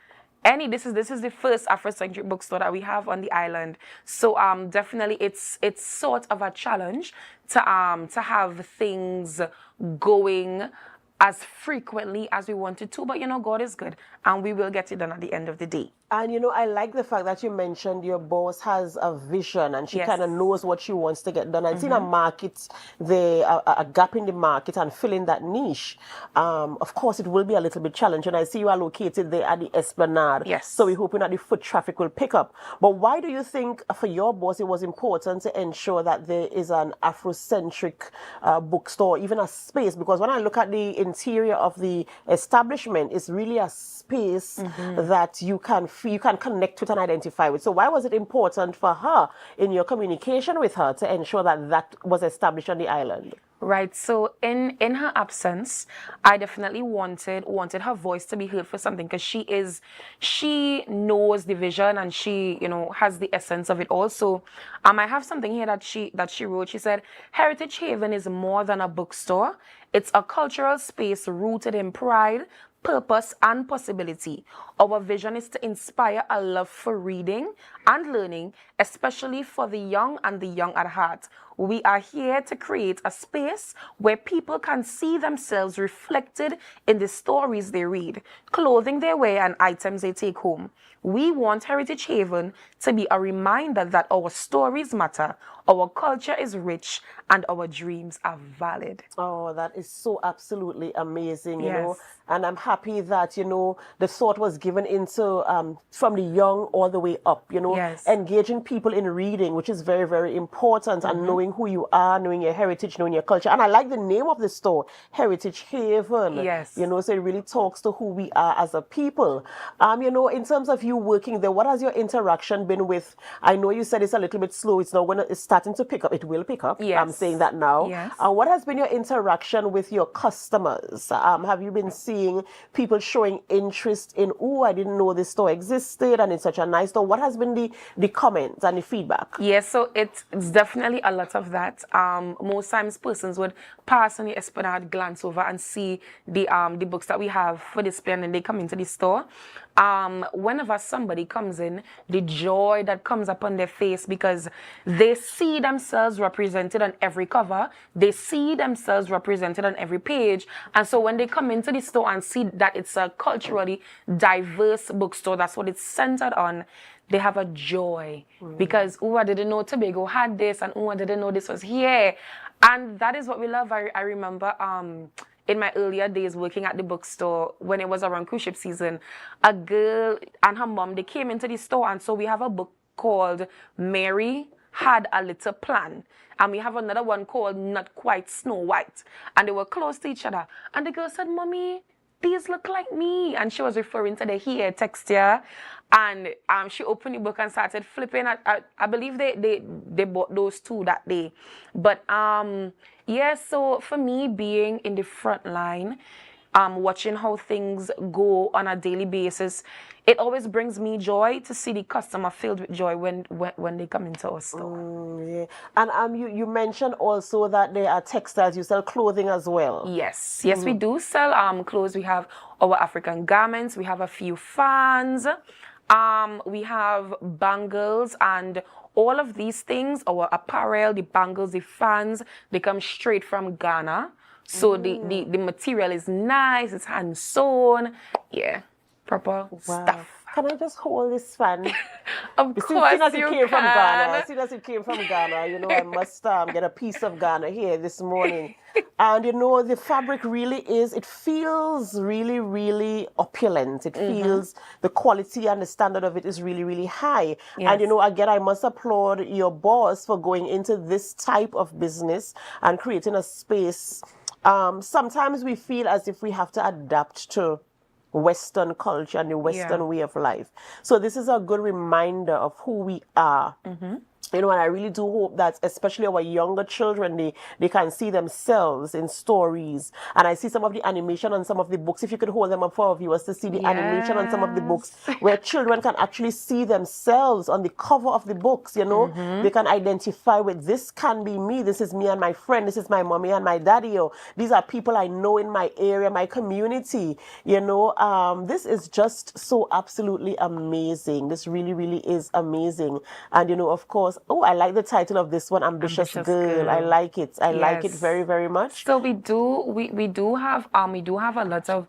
any. This is the first Afrocentric bookstore that we have on the island. So definitely it's sort of a challenge to have things going as frequently as we wanted to, but God is good, and we will get it done at the end of the day.
And I like the fact that you mentioned your boss has a vision, and she kind of knows what she wants to get done. I've seen a market there, a gap in the market, and filling that niche. Of course, it will be a little bit challenging. I see you are located there at the Esplanade.
Yes.
So we're hoping that the foot traffic will pick up. But why do you think for your boss it was important to ensure that there is an Afrocentric bookstore, even a space? Because when I look at the interior of the establishment, it's really a space that you can feel you can connect with and identify with. So why was it important for her in your communication with her to ensure that that was established on the island?
Right. So in her absence, I definitely wanted her voice to be heard for something, because she knows the vision, and she, you know, has the essence of it also. I have something here that she wrote. She said, Heritage Haven is more than a bookstore. It's a cultural space rooted in pride, purpose, and possibility. Our vision is to inspire a love for reading and learning, especially for the young and the young at heart. We are here to create a space where people can see themselves reflected in the stories they read, clothing they wear, and items they take home. We want Heritage Haven to be a reminder that our stories matter, our culture is rich, and our dreams are valid.
Oh, that is so absolutely amazing, you
Yes.
know. And I'm happy that, you know, the thought was given into from the young all the way up, you know,
Yes.
engaging people in reading, which is very, very important, and knowing who you are, knowing your heritage, knowing your culture. And I like the name of the store, Heritage Haven.
Yes.
You know, so it really talks to who we are as a people. You know, in terms of you working there, what has your interaction been with, I know you said it's a little bit slow, it's starting to pick up, it will pick up.
Yes.
I'm saying that now.
Yes.
What has been your interaction with your customers? Have you been seeing people showing interest in, oh, I didn't know this store existed and it's such a nice store? What has been the comments and the feedback?
Yes, so it's definitely a lot of that. Most times persons would pass on the Esplanade, glance over and see the books that we have for display, and then they come into the store. Whenever somebody comes in, the joy that comes up on their face, because they see themselves represented on every cover, they see themselves represented on every page, and so when they come into the store and see that it's a culturally diverse bookstore, that's what it's centered on, they have a joy, because I didn't know Tobago had this, and I didn't know this was here. And that is what we love. I remember in my earlier days working at the bookstore, when it was around cruise ship season, a girl and her mom, they came into the store, and so we have a book called Mary Had a Little Plan, and we have another one called Not Quite Snow White, and they were close to each other. And the girl said, Mommy, these look like me. And she was referring to the hair texture. And she opened the book and started flipping. I believe they bought those two that day. But yeah, so for me, being in the front line, watching how things go on a daily basis, it always brings me joy to see the customer filled with joy when they come into our store.
Yeah. And you mentioned also that there are textiles, you sell clothing as well.
Yes, we do sell clothes. We have our African garments, we have a few fans, we have bangles, and all of these things, our apparel, the bangles, the fans, they come straight from Ghana. So the material is nice, it's hand sewn, yeah, proper stuff.
Can I just hold this fan?
Of course
as
you
it came from
can.
Ghana. As soon as it came from Ghana, you know, I must get a piece of Ghana here this morning. And you know, the fabric really is, it feels really, really opulent. It feels, the quality and the standard of it is really, really high.
Yes.
And you know, again, I must applaud your boss for going into this type of business and creating a space. Sometimes we feel as if we have to adapt to Western culture and the Western way of life. So this is a good reminder of who we are. You know, and I really do hope that especially our younger children, they can see themselves in stories. And I see some of the animation on some of the books. If you could hold them up for our viewers to see the animation on some of the books, where children can actually see themselves on the cover of the books, you know. They can identify with, this can be me, this is me and my friend, this is my mommy and my daddy, or these are people I know in my area, my community, you know. This is just so absolutely amazing. This really, really is amazing. And, you know, of course, oh, I like the title of this one, Ambitious Girl. I like it. I like it very, very much.
So we do have a lot of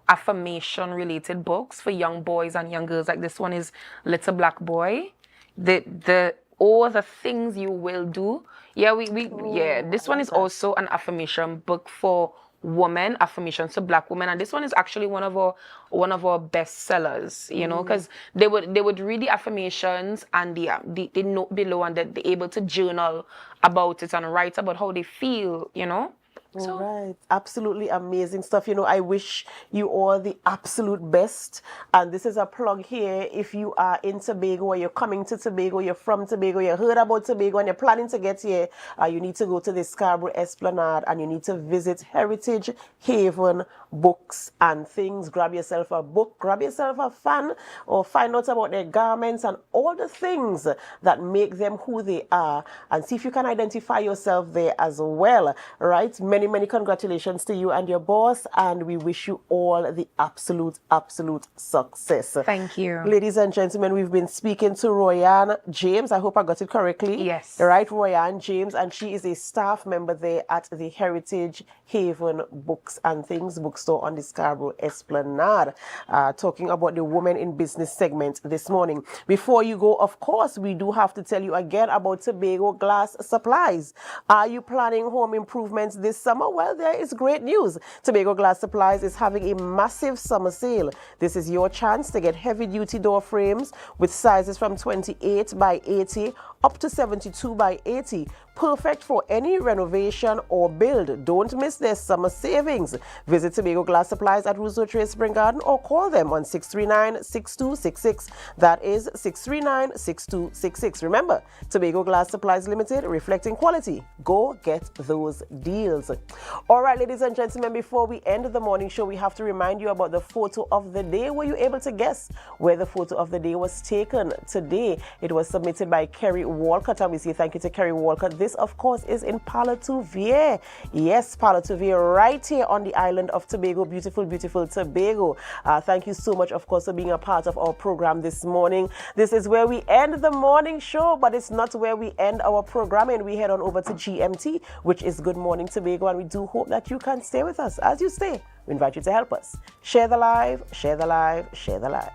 affirmation related books for young boys and young girls. Like this one is Little Black Boy. All the things you will do. Yeah, this one is also an affirmation book for women, affirmations to Black women, and this one is actually one of our best sellers, you know, because they would read the affirmations and the note below, and they're able to journal about it and write about how they feel, you know.
All right. Absolutely amazing stuff. You know, I wish you all the absolute best. And this is a plug here. If you are in Tobago or you're coming to Tobago, you're from Tobago, you heard about Tobago and you're planning to get here, you need to go to the Scarborough Esplanade and you need to visit Heritage Haven Books and Things. Grab yourself a book, grab yourself a fan, or find out about their garments and all the things that make them who they are, and see if you can identify yourself there as well, right? Many congratulations to you and your boss, and we wish you all the absolute success.
Thank you.
Ladies and gentlemen, we've been speaking to Royanne James. I hope I got it correctly.
Yes.
Right, Royanne James, and she is a staff member there at the Heritage Haven Books and Things bookstore on the Scarborough Esplanade, talking about the Women in Business segment this morning. Before you go, of course, we do have to tell you again about Tobago Glass Supplies. Are you planning home improvements this summer? Well, there is great news. Tobago Glass Supplies is having a massive summer sale. This is your chance to get heavy-duty door frames with sizes from 28 by 80 up to 72 by 80. Perfect for any renovation or build. Don't miss their summer savings. Visit Tobago Glass Supplies at Rousseau Trace Spring Garden or call them on 639-6266. That is 639-6266. Remember, Tobago Glass Supplies Limited, reflecting quality. Go get those deals. All right, ladies and gentlemen, before we end the morning show, we have to remind you about the photo of the day. Were you able to guess where the photo of the day was taken today? It was submitted by Kerry Walcott, and we say thank you to Kerry Walcott. This, of course, is in Palatuvier. Yes, Palatuvier, right here on the island of Tobago. Beautiful Tobago. Thank you so much, of course, for being a part of our program this morning. This is where we end the morning show, but it's not where we end our programming. We head on over to GMT, which is Good Morning Tobago, and we do hope that you can stay with us. As you stay, we invite you to help us. Share the live, share the live, share the live.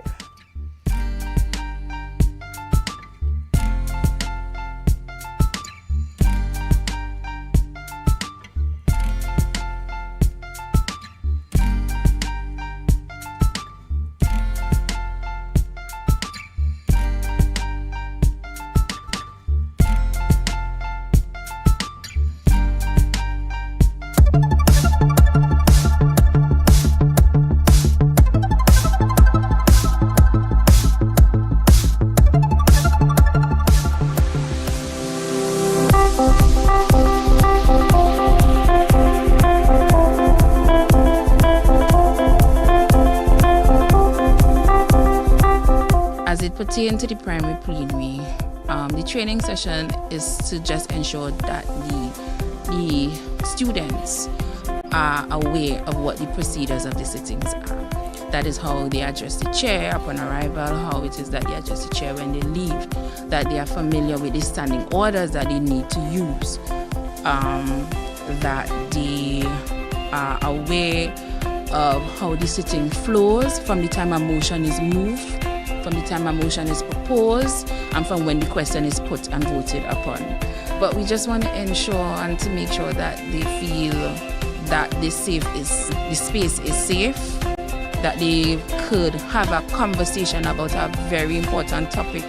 Pertaining to the primary plenary, the training session is to just ensure that the students are aware of what the procedures of the sittings are. That is how they address the chair upon arrival, how it is that they address the chair when they leave, that they are familiar with the standing orders that they need to use, that they are aware of how the sitting flows from the time a motion is moved, from the time a motion is proposed, and from when the question is put and voted upon. But we just want to ensure and to make sure that they feel that the space is safe, that they could have a conversation about a very important topic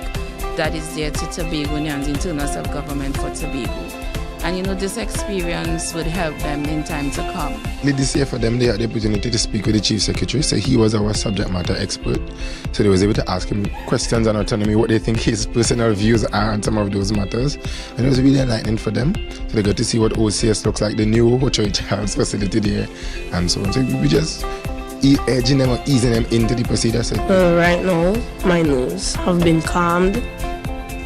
that is there to Tobagonians in terms of government for Tobago. And this experience would help them in time to come.
This year for them, they had the opportunity to speak with the Chief Secretary, so he was our subject matter expert. So they was able to ask him questions on autonomy, what they think his personal views are on some of those matters. And it was really enlightening for them. So they got to see what OCS looks like, the new Ocho Charles facility there, and so on. So we just edging them or easing them into the procedure.
Right now, my nerves have been calmed.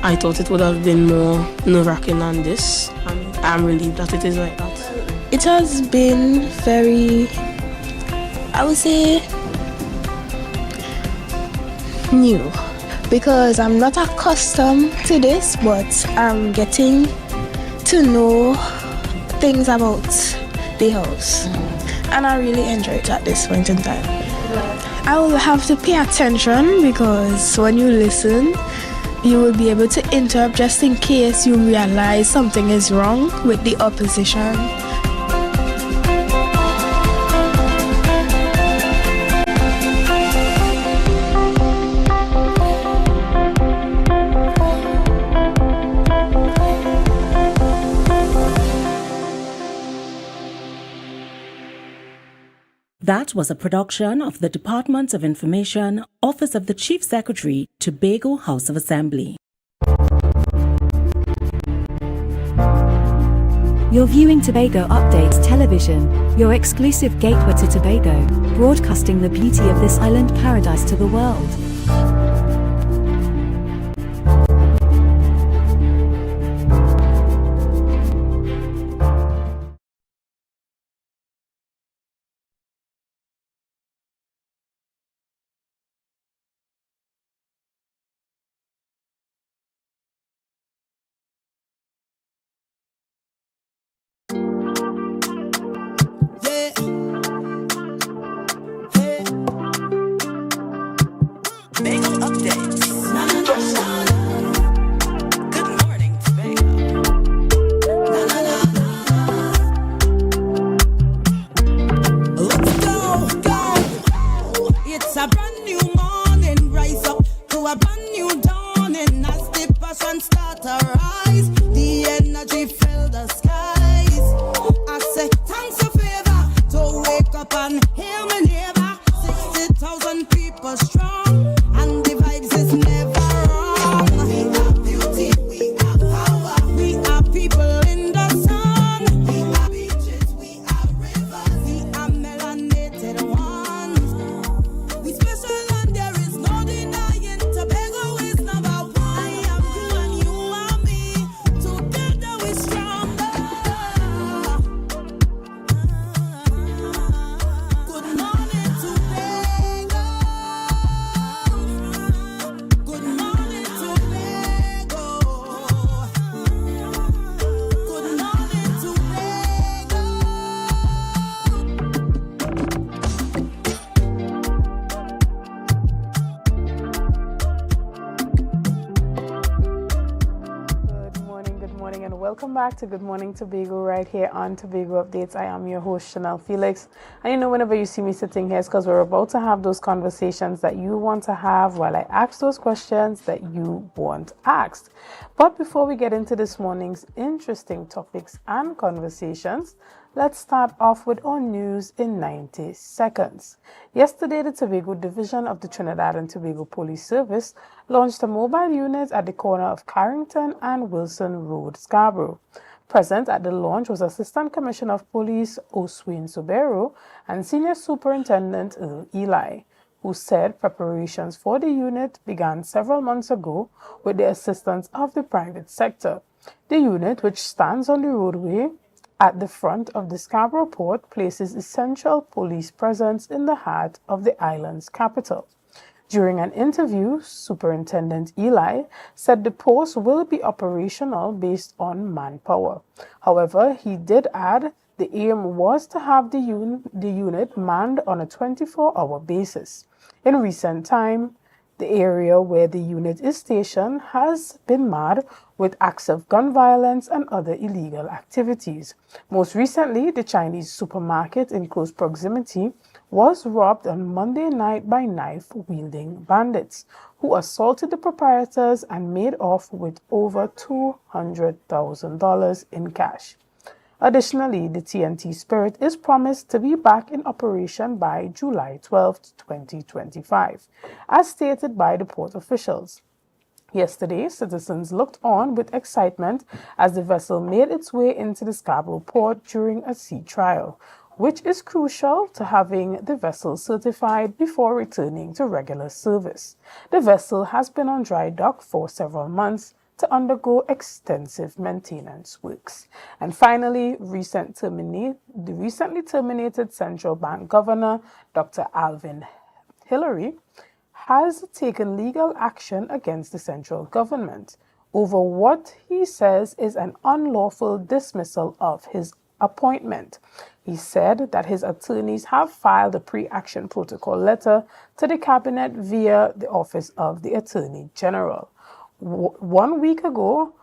I thought it would have been more nerve-wracking than this, and I'm relieved that it is like that.
It has been very, I would say, new, because I'm not accustomed to this, but I'm getting to know things about the house, and I really enjoy it at this point in time. I will have to pay attention, because when you listen, you will be able to interrupt just in case you realize something is wrong with the opposition.
That was a production of the Department of Information, Office of the Chief Secretary, Tobago House of Assembly.
You're viewing Tobago Updates Television, your exclusive gateway to Tobago, broadcasting the beauty of this island paradise to the world.
Welcome back to Good Morning Tobago right here on Tobago Updates. I am your host, Chanel Felix. And you know, whenever you see me sitting here, it's because we're about to have those conversations that you want to have while I ask those questions that you want asked. But before we get into this morning's interesting topics and conversations, let's start off with our news in 90 seconds. Yesterday, the Tobago Division of the Trinidad and Tobago Police Service launched a mobile unit at the corner of Carrington and Wilson Road, Scarborough. Present at the launch was Assistant Commissioner of Police Oswin Sobero and Senior Superintendent Earl Eli, who said preparations for the unit began several months ago with the assistance of the private sector. The unit, which stands on the roadway at the front of the Scarborough Port, places essential police presence in the heart of the island's capital. During an interview, Superintendent Eli said the post will be operational based on manpower. However, he did add the aim was to have the unit manned on a 24-hour basis. In recent time, the area where the unit is stationed has been marred with acts of gun violence and other illegal activities. Most recently, the Chinese supermarket in close proximity was robbed on Monday night by knife-wielding bandits, who assaulted the proprietors and made off with over $200,000 in cash. Additionally, the TNT Spirit is promised to be back in operation by July 12, 2025, as stated by the port officials. Yesterday, citizens looked on with excitement as the vessel made its way into the Scarborough port during a sea trial, which is crucial to having the vessel certified before returning to regular service. The vessel has been on dry dock for several months to undergo extensive maintenance works. And finally, the recently terminated Central Bank Governor, Dr. Alvin Hillary, has taken legal action against the central government over what he says is an unlawful dismissal of his appointment. He said that his attorneys have filed a pre-action protocol letter to the cabinet via the Office of the Attorney General. 1 week ago,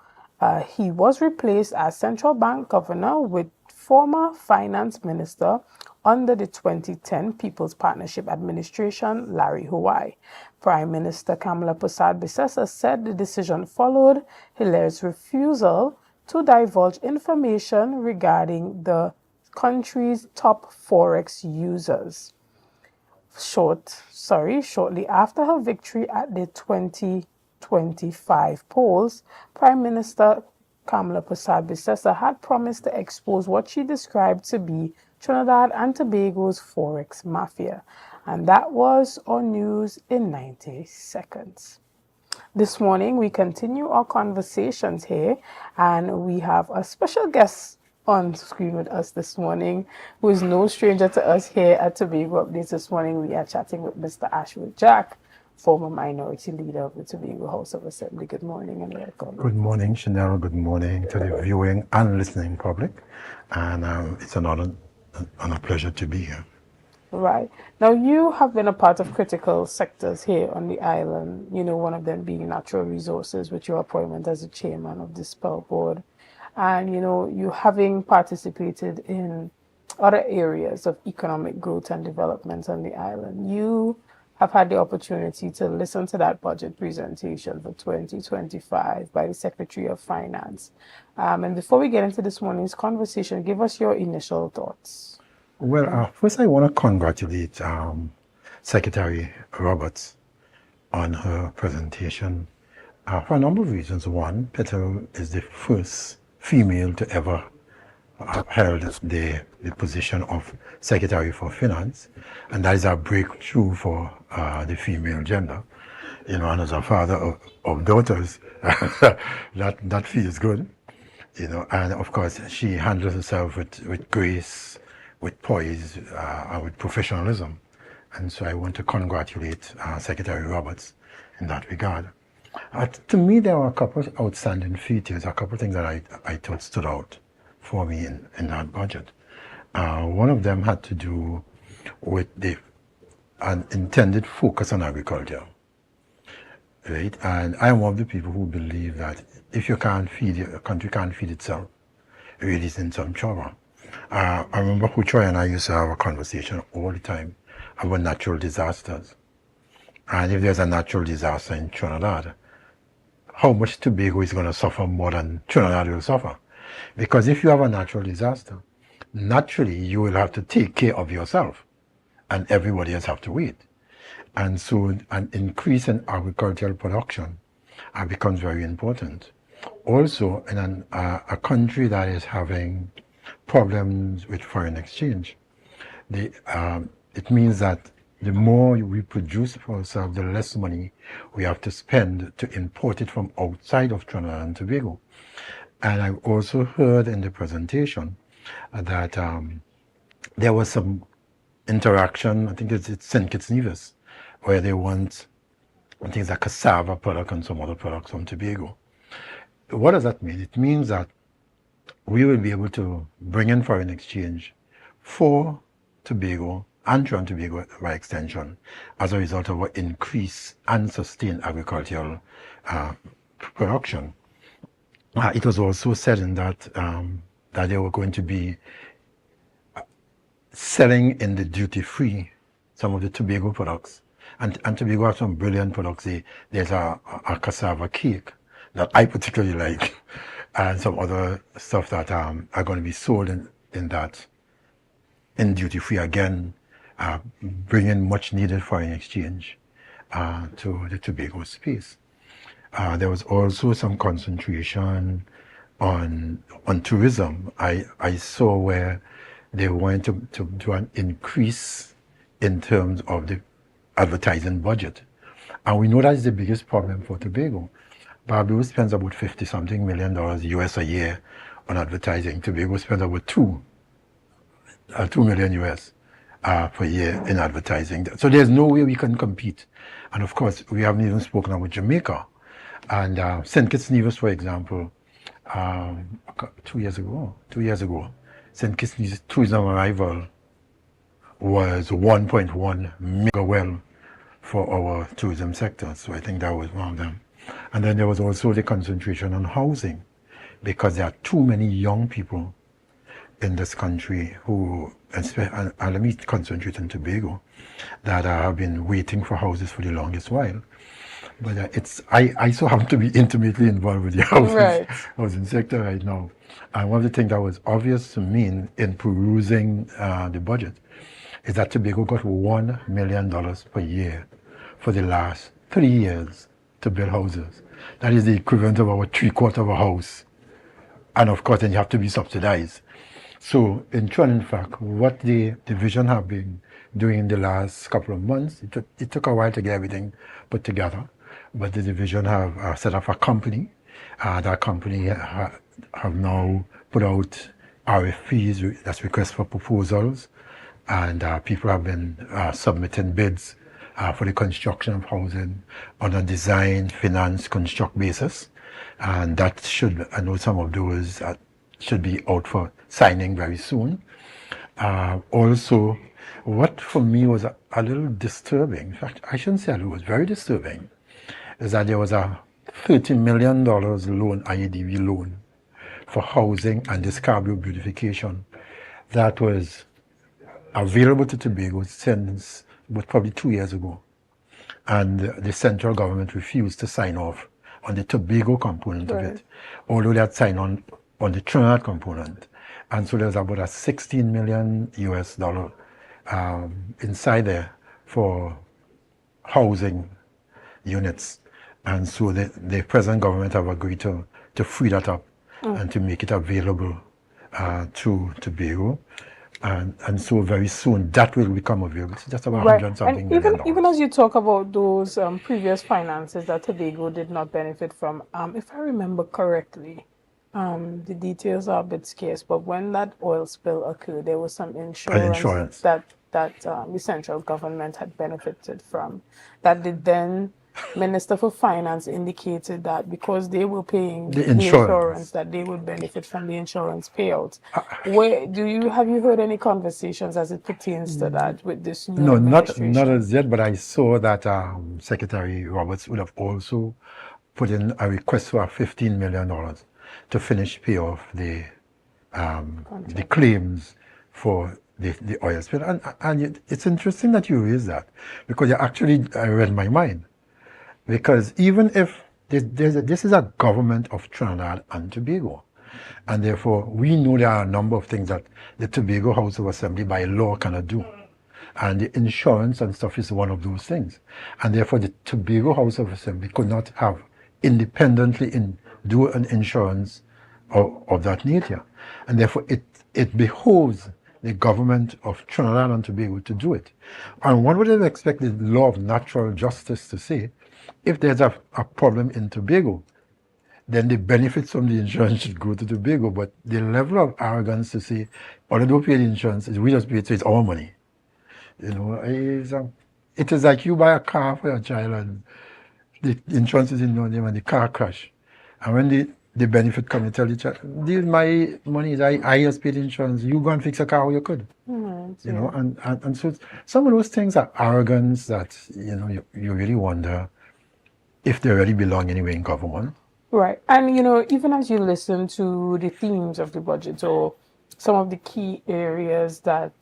he was replaced as central bank governor with former finance minister under the 2010 People's Partnership Administration, Larry Hawaii. Prime Minister Kamala Persad-Bissessar said the decision followed Hilary's refusal to divulge information regarding the country's top Forex users. shortly after her victory at the 2025 polls, Prime Minister Kamala Persad-Bissessar had promised to expose what she described to be Trinidad and Tobago's Forex mafia. And that was on news in 90 seconds. This morning, we continue our conversations here, and we have a special guest on screen with us this morning, who is no stranger to us here at Tobago Updates. This morning, we are chatting with Mr. Ashwood Jack, former minority leader of the Tobago House of Assembly. Good morning and welcome.
Good morning, Chanel. Good morning to the viewing and listening public. And it's an honor and a pleasure to be here.
Right. Now, you have been a part of critical sectors here on the island, one of them being natural resources, with your appointment as the chairman of the Spell Board. And, you having participated in other areas of economic growth and development on the island. You have had the opportunity to listen to that budget presentation for 2025 by the Secretary of Finance. And before we get into this morning's conversation, give us your initial thoughts.
Well, first I want to congratulate Secretary Roberts on her presentation for a number of reasons. One, Peter is the first female to ever held the position of Secretary for Finance, and that is a breakthrough for the female gender. And as a father of daughters, that feels good. And of course she handles herself with grace, with poise, and with professionalism. And so I want to congratulate Secretary Roberts in that regard. To me, there are a couple of outstanding features, a couple of things that I thought stood out for me in that budget. One of them had to do with an intended focus on agriculture, right? And I am one of the people who believe that if you can't feed, a country can't feed itself, it really is in some trouble. I remember Huchoy and I used to have a conversation all the time about natural disasters. And if there's a natural disaster in Trinidad, how much Tobago is going to suffer more than Trinidad will suffer? Because if you have a natural disaster, naturally you will have to take care of yourself and everybody else have to wait. And so an increase in agricultural production becomes very important. Also, in a country that is having problems with foreign exchange, it means that the more we produce for ourselves, the less money we have to spend to import it from outside of Trinidad and Tobago. And I also heard in the presentation that there was some interaction, I think it's St. Kitts Nevis, where they want things like cassava product and some other products from Tobago. What does that mean? It means that we will be able to bring in foreign exchange for Tobago and Trinidad and Tobago by extension as a result of our increased and sustained agricultural production. It was also said in that they were going to be selling in the duty-free some of the Tobago products. And Tobago has some brilliant products. There's a cassava cake that I particularly like, and some other stuff that are going to be sold in duty-free again, bringing much needed foreign exchange to the Tobago space. There was also some concentration on tourism. I saw where they wanted to do an increase in terms of the advertising budget. And we know that is the biggest problem for Tobago. Barbados spends about $50-something million US a year on advertising. Tobago spends about $2 million US per year in advertising. So there's no way we can compete. And of course, we haven't even spoken about Jamaica. And St. Kitts Nevis, for example, 2 years ago, St. Kitts Nevis tourism arrival was 1.1 mega well for our tourism sector. So I think that was one of them. And then there was also the concentration on housing, because there are too many young people in this country who, and let me concentrate on Tobago, that have been waiting for houses for the longest while. But I so happen to be intimately involved with the housing sector right now. And one of the things that was obvious to me in perusing the budget is that Tobago got $1 million per year for the last 3 years to build houses. That is the equivalent of about 3/4 of a house. And of course, then you have to be subsidized. So in truth and in fact, what the division have been doing in the last couple of months, it took a while to get everything put together, but the division have set up a company. That company have now put out RFPs, that's requests for proposals, and people have been submitting bids for the construction of housing on a design, finance, construct basis. And that should, I know some of those should be out for signing very soon. Also, what for me was a little disturbing, in fact, I shouldn't say a little, it was very disturbing, is that there was a $30 million loan, IEDB loan, for housing and the Scarborough beautification that was available to Tobago since probably 2 years ago. And the central government refused to sign off on the Tobago component of it, although they had signed on the Trinidad component. And so there's about a $16 million inside there for housing units. And so the present government have agreed to free that up and to make it available to Tobago. And so very soon that will become available. It's just about 100 something million.
Even as you talk about those previous finances that Tobago did not benefit from, if I remember correctly, the details are a bit scarce, but when that oil spill occurred, there was some insurance. that the central government had benefited from. That the then Minister for Finance indicated that because they were paying the insurance, that they would benefit from the insurance payouts. Have you heard any conversations as it pertains to that with this new administration?
No, not as yet, but I saw that Secretary Roberts would have also put in a request for $15 million to finish pay off the claims for the oil spill. And it's interesting that you raise that, because you actually read my mind. Because even if this is a government of Trinidad and Tobago, and therefore we know there are a number of things that the Tobago House of Assembly by law cannot do. And the insurance and stuff is one of those things. And therefore the Tobago House of Assembly could not have independently do an insurance of that nature. And therefore it behoves the government of Trinidad and Tobago to do it. And one would have expected the law of natural justice to say, if there's a problem in Tobago, then the benefits from the insurance should go to Tobago. But the level of arrogance to say, although we pay the insurance, we just pay it, so it's our money. You know, it is like you buy a car for your child and the insurance is in your name and the car crash. And when the benefit comes, you tell the child, my money is, I just paid insurance, you go and fix a car how you could. You know, and so some of those things are arrogance that, you know, you really wonder if they really belong anywhere in government.
Right. And, you know, even as you listen to the themes of the budget or some of the key areas that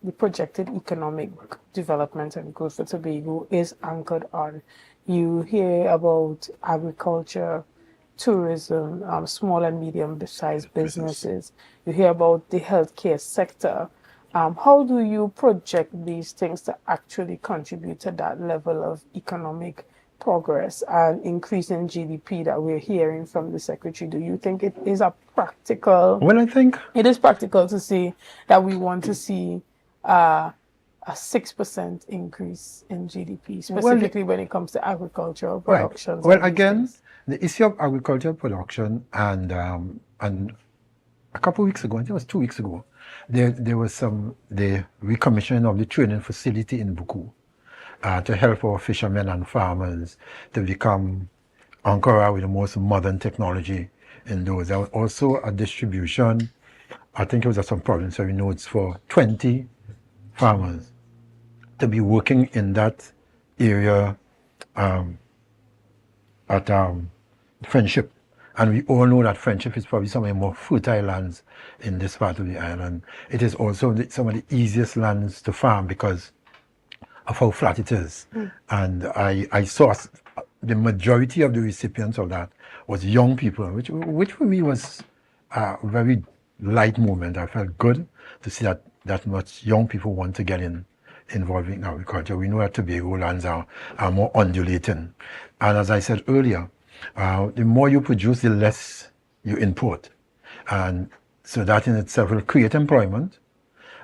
the projected economic development and growth for Tobago is anchored on, you hear about agriculture, tourism, small and medium-sized businesses. You hear about the healthcare sector. How do you project these things to actually contribute to that level of economic progress and increase in GDP that we're hearing from the Secretary? Do you think it is a practical...
Well, I think...
It is practical to say that we want to see a 6% increase in GDP, specifically when it comes to agricultural production.
Right. Well, again, the issue of agricultural production and a couple of weeks ago, I think it was 2 weeks ago, there was the recommissioning of the training facility in Buku. To help our fishermen and farmers to become Ankara with the most modern technology in those. There was also a distribution, I think it was at some provincial notes, for 20 farmers to be working in that area at Friendship. And we all know that Friendship is probably some of the more fertile lands in this part of the island. It is also some of the easiest lands to farm because of how flat it is. And I saw the majority of the recipients of that was young people, which for me was a very light moment. I felt good to see that much young people want to get in involving agriculture. We know that Tobago lands are more undulating. And as I said earlier, the more you produce, the less you import. And so that in itself will create employment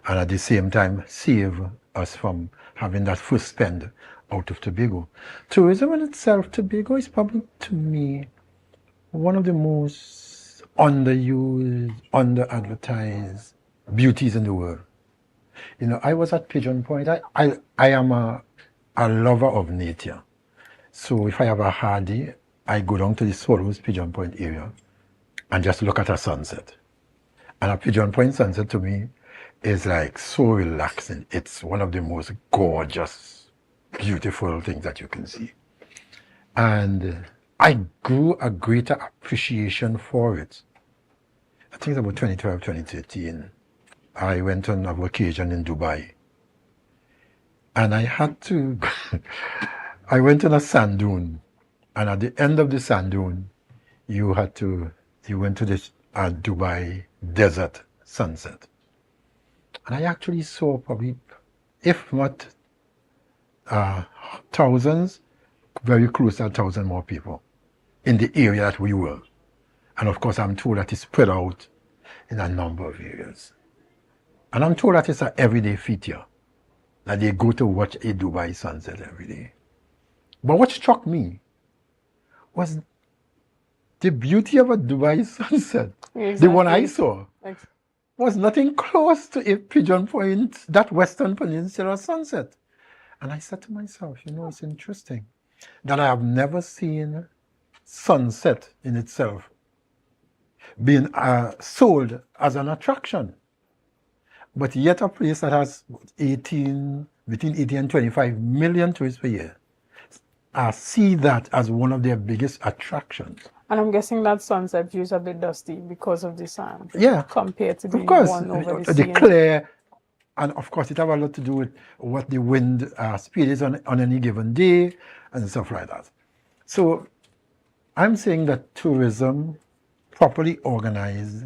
and at the same time save us from having that first spend out of Tobago. Tourism in itself, Tobago is probably, to me, one of the most underused, under-advertised beauties in the world. You know, I was at Pigeon Point. I am a lover of nature. So if I have a hard day, I go down to the Swallows Pigeon Point area and just look at a sunset. And a Pigeon Point sunset to me is like so relaxing. It's one of the most gorgeous, beautiful things that you can see. And I grew a greater appreciation for it. I think it's about 2012, 2013. I went on a vacation in Dubai. And I had to, I went on a sand dune. And at the end of the sand dune, you went to this Dubai desert sunset. And I actually saw probably, if not thousands, very close to 1,000 more people in the area that we were. And of course, I'm told that it's spread out in a number of areas. And I'm told that it's an everyday feature, that they go to watch a Dubai sunset every day. But what struck me was the beauty of a Dubai sunset. Exactly. The one I saw was nothing close to a Pigeon Point, that Western Peninsula sunset. And I said to myself, you know, it's interesting that I have never seen sunset in itself being sold as an attraction. But yet a place that has between 18 and 25 million tourists per year see that as one of their biggest attractions.
And I'm guessing that sunset view is a bit dusty because of the sand.
Yeah.
Compared to the one over the sea.
Clear, and of course it has a lot to do with what the wind speed is on any given day and stuff like that. So I'm saying that tourism, properly organized,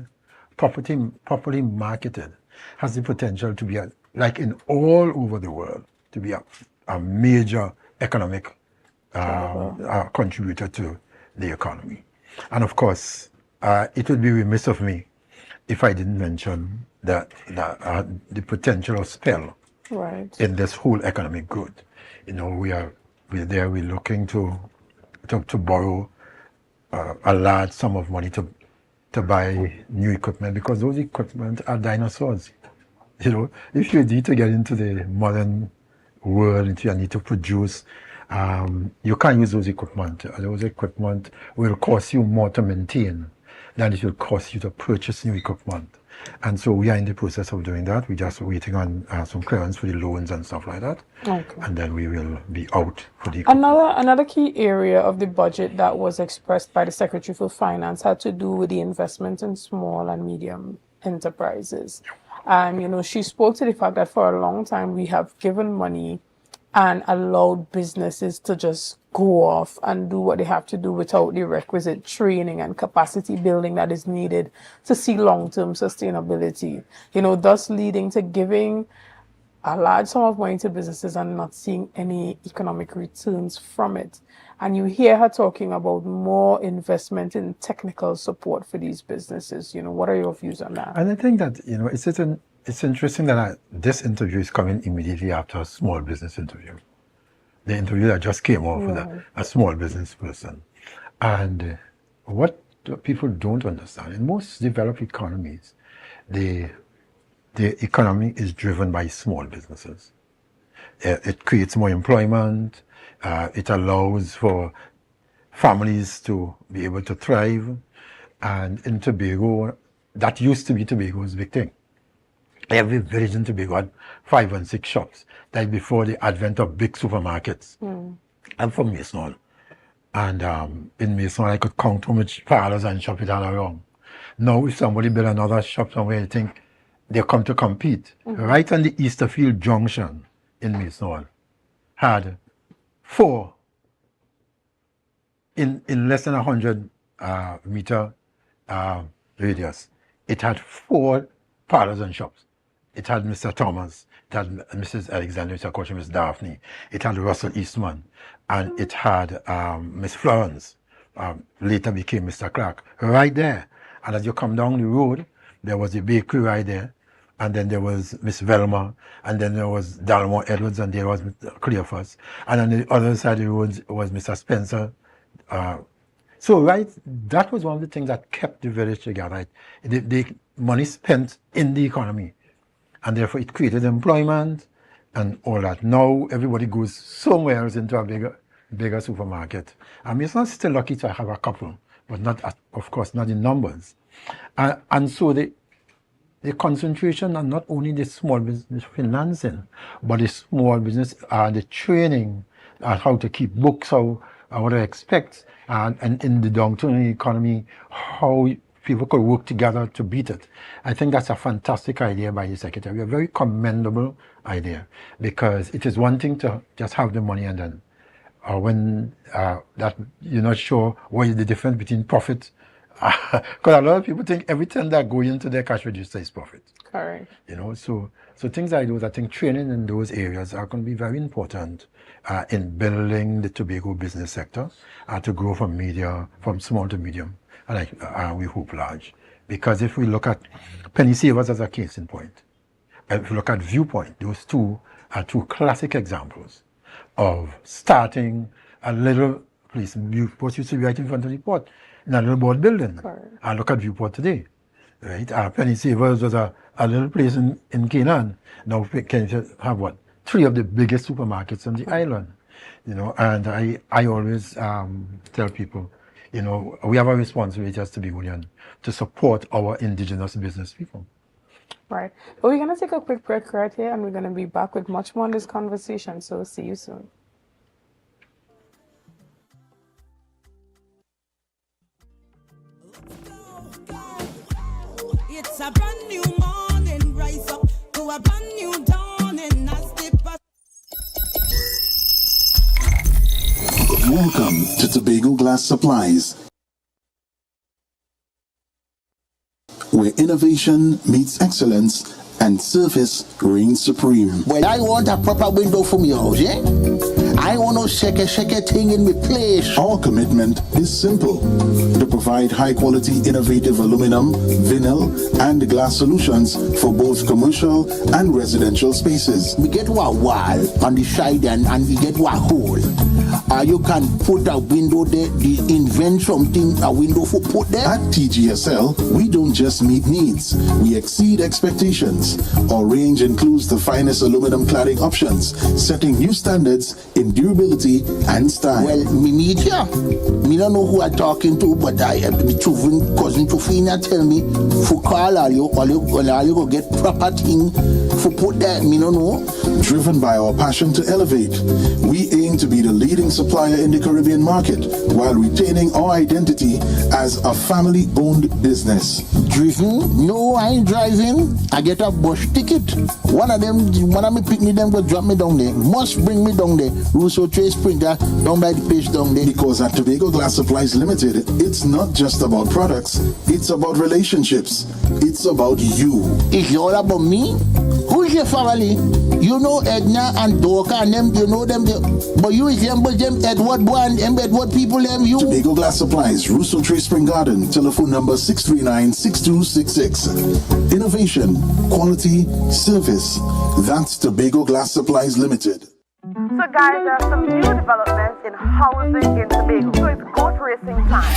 properly marketed, has the potential to be, like in all over the world, to be a major economic contributor to the economy. And of course, it would be remiss of me if I didn't mention that the potential of spell in this whole economic growth. You know, we're looking to borrow a large sum of money to buy new equipment, because those equipment are dinosaurs. You know, if you need to get into the modern world, if you need to produce, you can't use those equipment. Those equipment will cost you more to maintain than it will cost you to purchase new equipment. And so we are in the process of doing that. We're just waiting on some clearance for the loans and stuff like that. Okay. And then we will be out for the equipment.
Another key area of the budget that was expressed by the Secretary for Finance had to do with the investment in small and medium enterprises. You know, she spoke to the fact that for a long time we have given money and allowed businesses to just go off and do what they have to do without the requisite training and capacity building that is needed to see long-term sustainability. You know, thus leading to giving a large sum of money to businesses and not seeing any economic returns from it. And you hear her talking about more investment in technical support for these businesses. You know, what are your views on that?
And I think that, you know, it's interesting that this interview is coming immediately after a small business interview. The interview that just came off with a small business person. And what people don't understand, in most developed economies, the economy is driven by small businesses. It creates more employment. It allows for families to be able to thrive. And in Tobago, that used to be Tobago's big thing. Every village in Tobago had 5 and 6 shops. That's before the advent of big supermarkets. I'm from Mason. And in Mason, I could count how much parlors and shops it had around. Now, if somebody build another shop somewhere, you think they come to compete. Right on the Easterfield Junction in Mason had 4 in less than 100 meter radius. It had 4 parlors and shops. it had Mr. Thomas, it had Mrs. Alexander, Mr. Koch, Miss Daphne, it had Russell Eastman, and it had Miss Florence, later became Mr. Clark, right there. And as you come down the road, there was a bakery right there, and then there was Miss Velma, and then there was Dalmore Edwards, and there was Cleophas, and on the other side of the road was Mr. Spencer. So that was one of the things that kept the village together. Right? The money spent in the economy, and therefore it created employment and all that. Now everybody goes somewhere else into a bigger supermarket. I mean, it's not still lucky to have a couple, but not, of course, not in numbers. And so the concentration on not only the small business financing, but the small business, the training, how to keep books, how to expect, and in the downturn economy, how people could work together to beat it. I think that's a fantastic idea by the Secretary, a very commendable idea, because it is one thing to just have the money and then when that you're not sure what is the difference between profit, because a lot of people think everything that goes into their cash register is profit.
Correct.
You know, so things like those, I think training in those areas are going to be very important in building the Tobago business sector to grow from small to medium, and we hope large. Because if we look at penny savers as a case in point, and if we look at Viewpoint, those two are two classic examples of starting a little place. Viewport used to be right in front of the port, in a little board building. Correct. And look at Viewport today. Right? Penny Savers was a little place in Canaan. Now can have what? 3 of the biggest supermarkets on the island. You know, and I always tell people, you know, we have a responsibility as Tobagonian to support our indigenous business people.
Right. But we're going to take a quick break right here, and we're going to be back with much more on this conversation. So see you soon.
It's a brand new morning, rise up to a brand new dawning.
Welcome to Tobago Glass Supplies, where innovation meets excellence and service reigns supreme.
Well, I want a proper window for me house, yeah? I want no shake thing in my place.
Our commitment is simple: to provide high-quality, innovative aluminum, vinyl, and glass solutions for both commercial and residential spaces.
We get one wall on the side and we get one hole. You can put a window there, invent something, a window for put there.
At TGSL, we don't just meet needs, we exceed expectations. Our range includes the finest aluminum cladding options, setting new standards in durability and style.
Well, me media, me don't know who I'm talking to, but I have been children, cousin Tofina tell me, for call all you go get proper thing for put there, me don't know.
Driven by our passion to elevate, we aim to be the leading supplier in the Caribbean market while retaining our identity as a family-owned business.
Driven? No, I ain't driving. I get a bus ticket. One of me pick me them go drop me down there. Must bring me down there. Russo Trace Printer down by the place down there.
Because at Tobago Glass Supplies Limited, it's not just about products, it's about relationships. It's about you.
It's all about me? Who's your family? You know Edna and Dorka and them, you know them, but you resemble them Edward boy and them Edward people them you.
Tobago Glass Supplies, Russo Trace Spring Garden, telephone number 639-6266. Innovation, quality, service. That's Tobago Glass Supplies Limited.
So guys, there are some new developments in housing in Tobago. So it's goat racing time.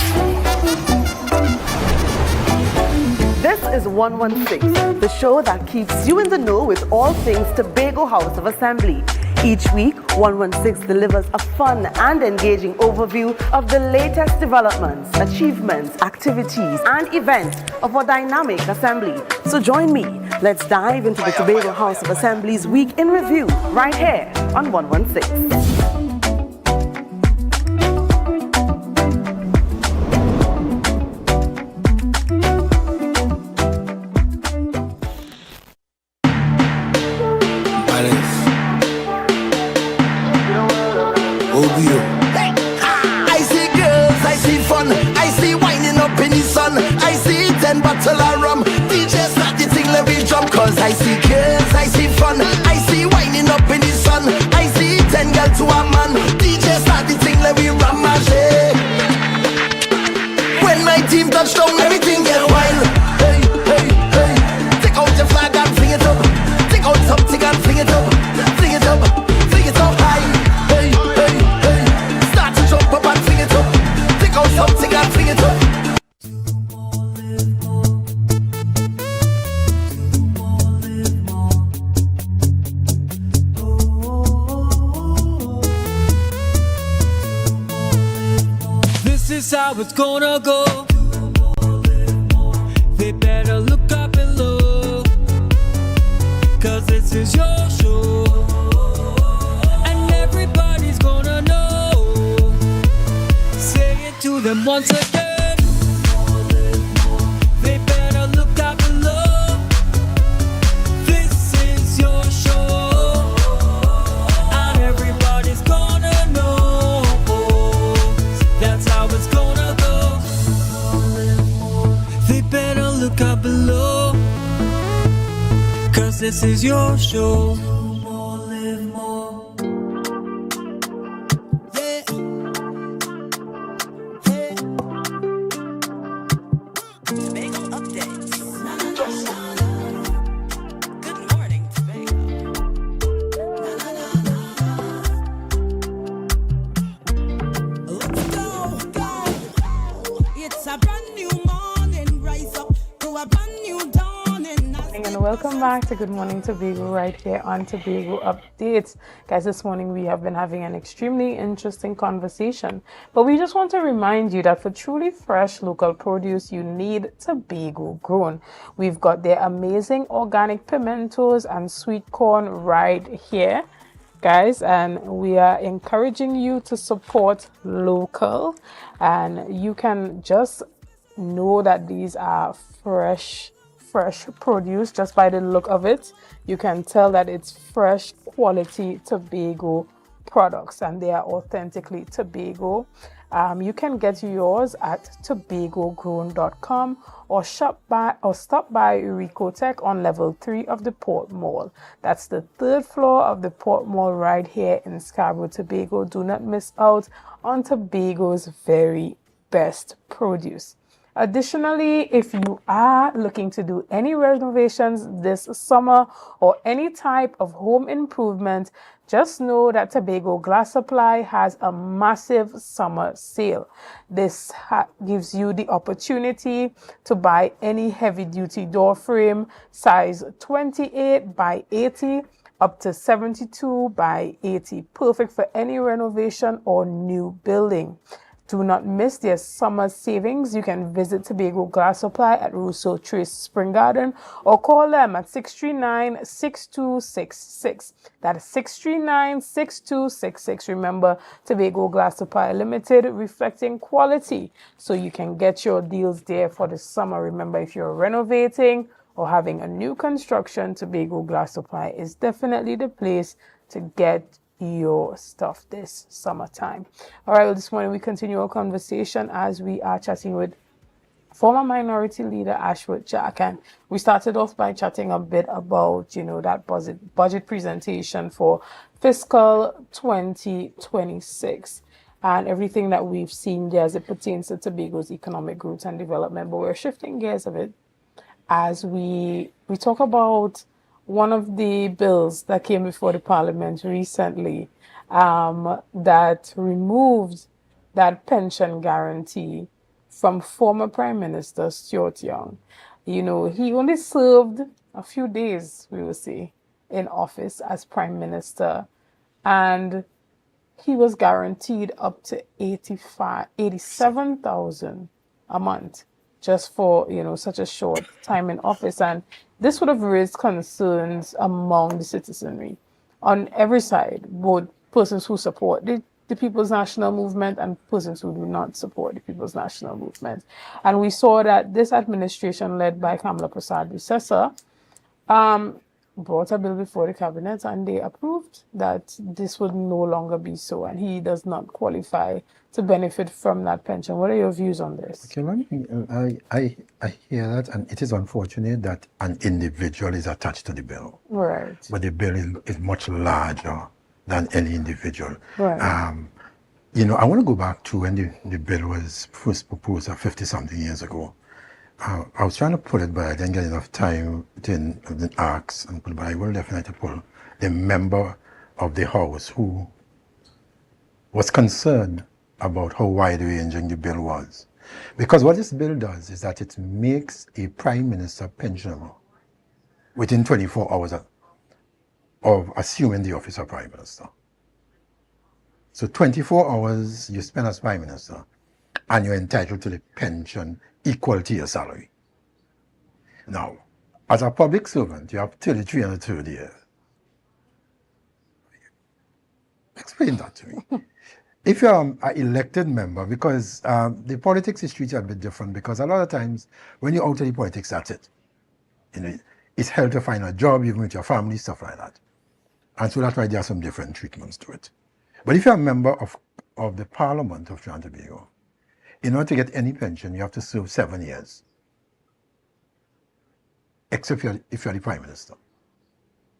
This is 116, the show that keeps you in the know with all things Tobago House of Assembly. Each week, 116 delivers a fun and engaging overview of the latest developments, achievements, activities, and events of our dynamic assembly. So join me. Let's dive into the Tobago House of Assembly's Week in Review right here on 116.
I see girls, I see fun, I see winding up in the sun, I see 10 bottles of rum, DJ start the thing, let me jump, cause I see girls. girl to a man. DJ start the thing, let me ramage. When my team touch down, everything get wild. Hey, hey, hey. Take out your flag and fling it up. Take out something and fling it up. Fling it up, fling it up high. Hey, hey, hey. Start to jump up and fling it up. Take out something and fling it up.
This is how it's gonna go. They better look up below, 'cause this is your show, and everybody's gonna know. Say it to them once again. They better look up below. This is your show, and everybody's gonna know. That's how it's gonna go. They better look up below, 'cause this is your show.
It's a brand new morning, rise up to a brand new dawning.
And welcome back to Good Morning Tobago right here on Tobago Updates. Guys, this morning we have been having an extremely interesting conversation, but we just want to remind you that for truly fresh local produce, you need Tobago grown. We've got their amazing organic pimentos and sweet corn right here, guys, and we are encouraging you to support local, and you can just know that these are fresh produce just by the look of it. You can tell that it's fresh quality Tobago products, and they are authentically Tobago. You can get yours at tobagogrown.com or stop by Euricotech on level 3 of the Port Mall. That's the 3rd floor of the Port Mall right here in Scarborough, Tobago. Do not miss out on Tobago's very best produce. Additionally, if you are looking to do any renovations this summer or any type of home improvement, just know that Tobago Glass Supply has a massive summer sale. This gives you the opportunity to buy any heavy-duty door frame size 28 by 80 up to 72 by 80, perfect for any renovation or new building. Do not miss their summer savings. You can visit Tobago Glass Supply at Rousseau Trace Spring Garden or call them at 639-6266. That is 639-6266. Remember, Tobago Glass Supply Limited, reflecting quality, so you can get your deals there for the summer. Remember, if you're renovating or having a new construction, Tobago Glass Supply is definitely the place to get your stuff this summertime. All right, well, this morning we continue our conversation as we are chatting with former minority leader Ashworth Jack, and we started off by chatting a bit about, that budget presentation for fiscal 2026 and everything that we've seen there as it pertains to Tobago's economic growth and development. But we're shifting gears a bit as we talk about one of the bills that came before the Parliament recently that removed that pension guarantee from former Prime Minister Stuart Young. He only served a few days, we will say, in office as Prime Minister, and he was guaranteed up to 87,000 a month just for, such a short time in office. And this would have raised concerns among the citizenry on every side, both persons who support the People's National Movement and persons who do not support the People's National Movement. And we saw that this administration, led by Kamala Prasad-Visesa, brought a bill before the cabinet, and they approved that this would no longer be so, and he does not qualify to benefit from that pension. What are your views on this?
Okay, I hear that, and it is unfortunate that an individual is attached to the bill.
Right.
But the bill is much larger than any individual.
Right.
You know, I want to go back to when the bill was first proposed 50-something years ago. I was trying to pull it, but I didn't get enough time to ask and pull it, but I will definitely pull the member of the House who was concerned about how wide-ranging the bill was. Because what this bill does is that it makes a prime minister pensionable within 24 hours of assuming the office of prime minister. So 24 hours you spend as prime minister and you're entitled to the pension equal to your salary. Now, as a public servant, you have 33 and a third years. Explain that to me. If you're an elected member, because the politics is treated a bit different, because a lot of times when you're out of the politics, that's it. You know, it's hard to find a job, even with your family, stuff like that. And so that's why there are some different treatments to it. But if you're a member of the Parliament of Trinidad and Tobago, in order to get any pension, you have to serve 7 years. Except if you're the Prime Minister.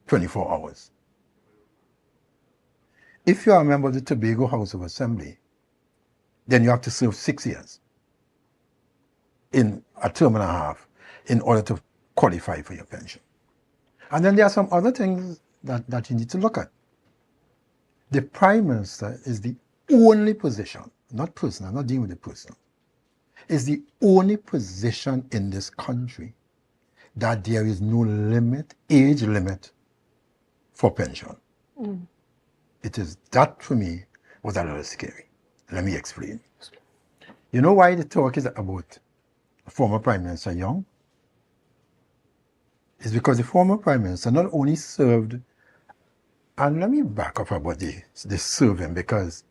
24 hours. If you are a member of the Tobago House of Assembly, then you have to serve 6 years in a term and a half in order to qualify for your pension. And then there are some other things that you need to look at. The Prime Minister is the only position, not personal, I'm not dealing with the personal, is the only position in this country that there is no limit, age limit for pension. It is, that for me was a little scary. Let me explain. You know why the talk is about former Prime Minister Young? It's because the former Prime Minister not only served, and let me back up about the serving, because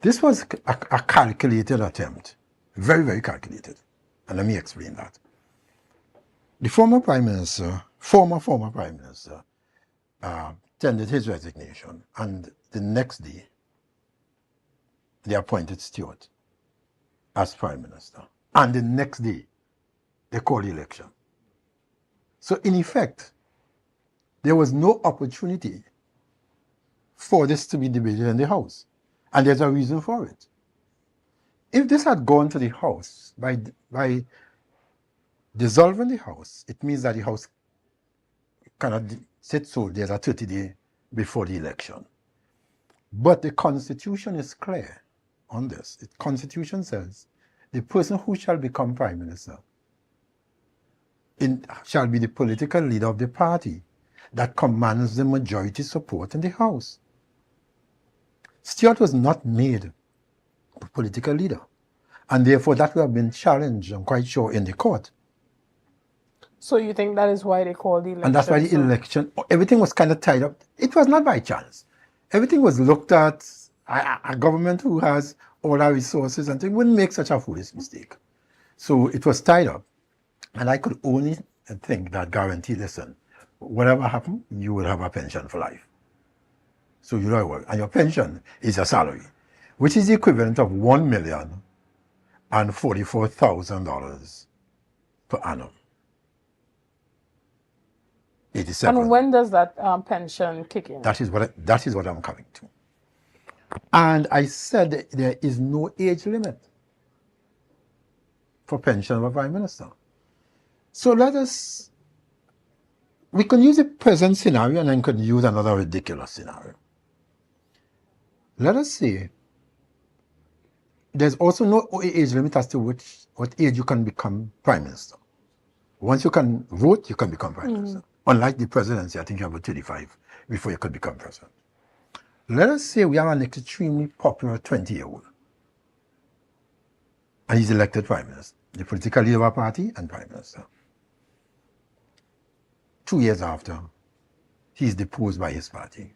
this was a calculated attempt, very, very calculated. And let me explain that. The former Prime Minister, former Prime Minister, tendered his resignation, and the next day, they appointed Stewart as Prime Minister. And the next day, they called the election. So in effect, there was no opportunity for this to be debated in the House. And there's a reason for it. If this had gone to the House, by dissolving the House, it means that the House cannot sit so there's a 30-day before the election. But the Constitution is clear on this. The Constitution says the person who shall become Prime Minister shall be the political leader of the party that commands the majority support in the House. Stewart was not made a political leader, and therefore that would have been challenged, I'm quite sure, in the court.
So you think that is why they called the election?
And that's why the election, everything was kind of tied up. It was not by chance. Everything was looked at. A government who has all our resources and things wouldn't make such a foolish mistake. So it was tied up. And I could only think that guarantee, listen, whatever happened, you will have a pension for life. So you know what? And your pension is your salary, which is the equivalent of $1,044,000 per annum. 87.
And when does that pension kick in?
That is what I'm coming to. And I said there is no age limit for pension of a Prime Minister. So we can use the present scenario and then could use another ridiculous scenario. Let us say there's also no age limit as to what age you can become Prime Minister. Once you can vote, you can become Prime Minister. Unlike the presidency, I think you have 35 before you could become president. Let us say we have an extremely popular 20-year-old. And he's elected Prime Minister, the political leader of our party and Prime Minister. 2 years after, he's deposed by his party.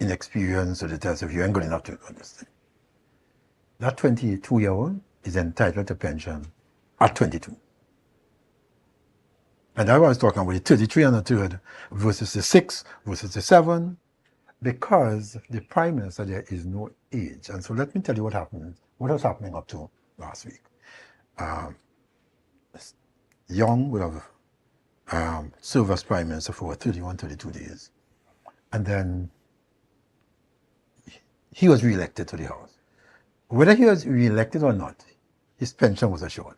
Inexperience or the test of you ain't good enough to understand. That 22-year-old is entitled to pension at 22. And I was talking about the 33 and a third versus the 6 versus the 7, because the Prime Minister, there is no age. And so let me tell you what was happening up to last week. Young would have served as Prime Minister for 31, 32 days. And then he was re-elected to the House. Whether he was re-elected or not, his pension was assured.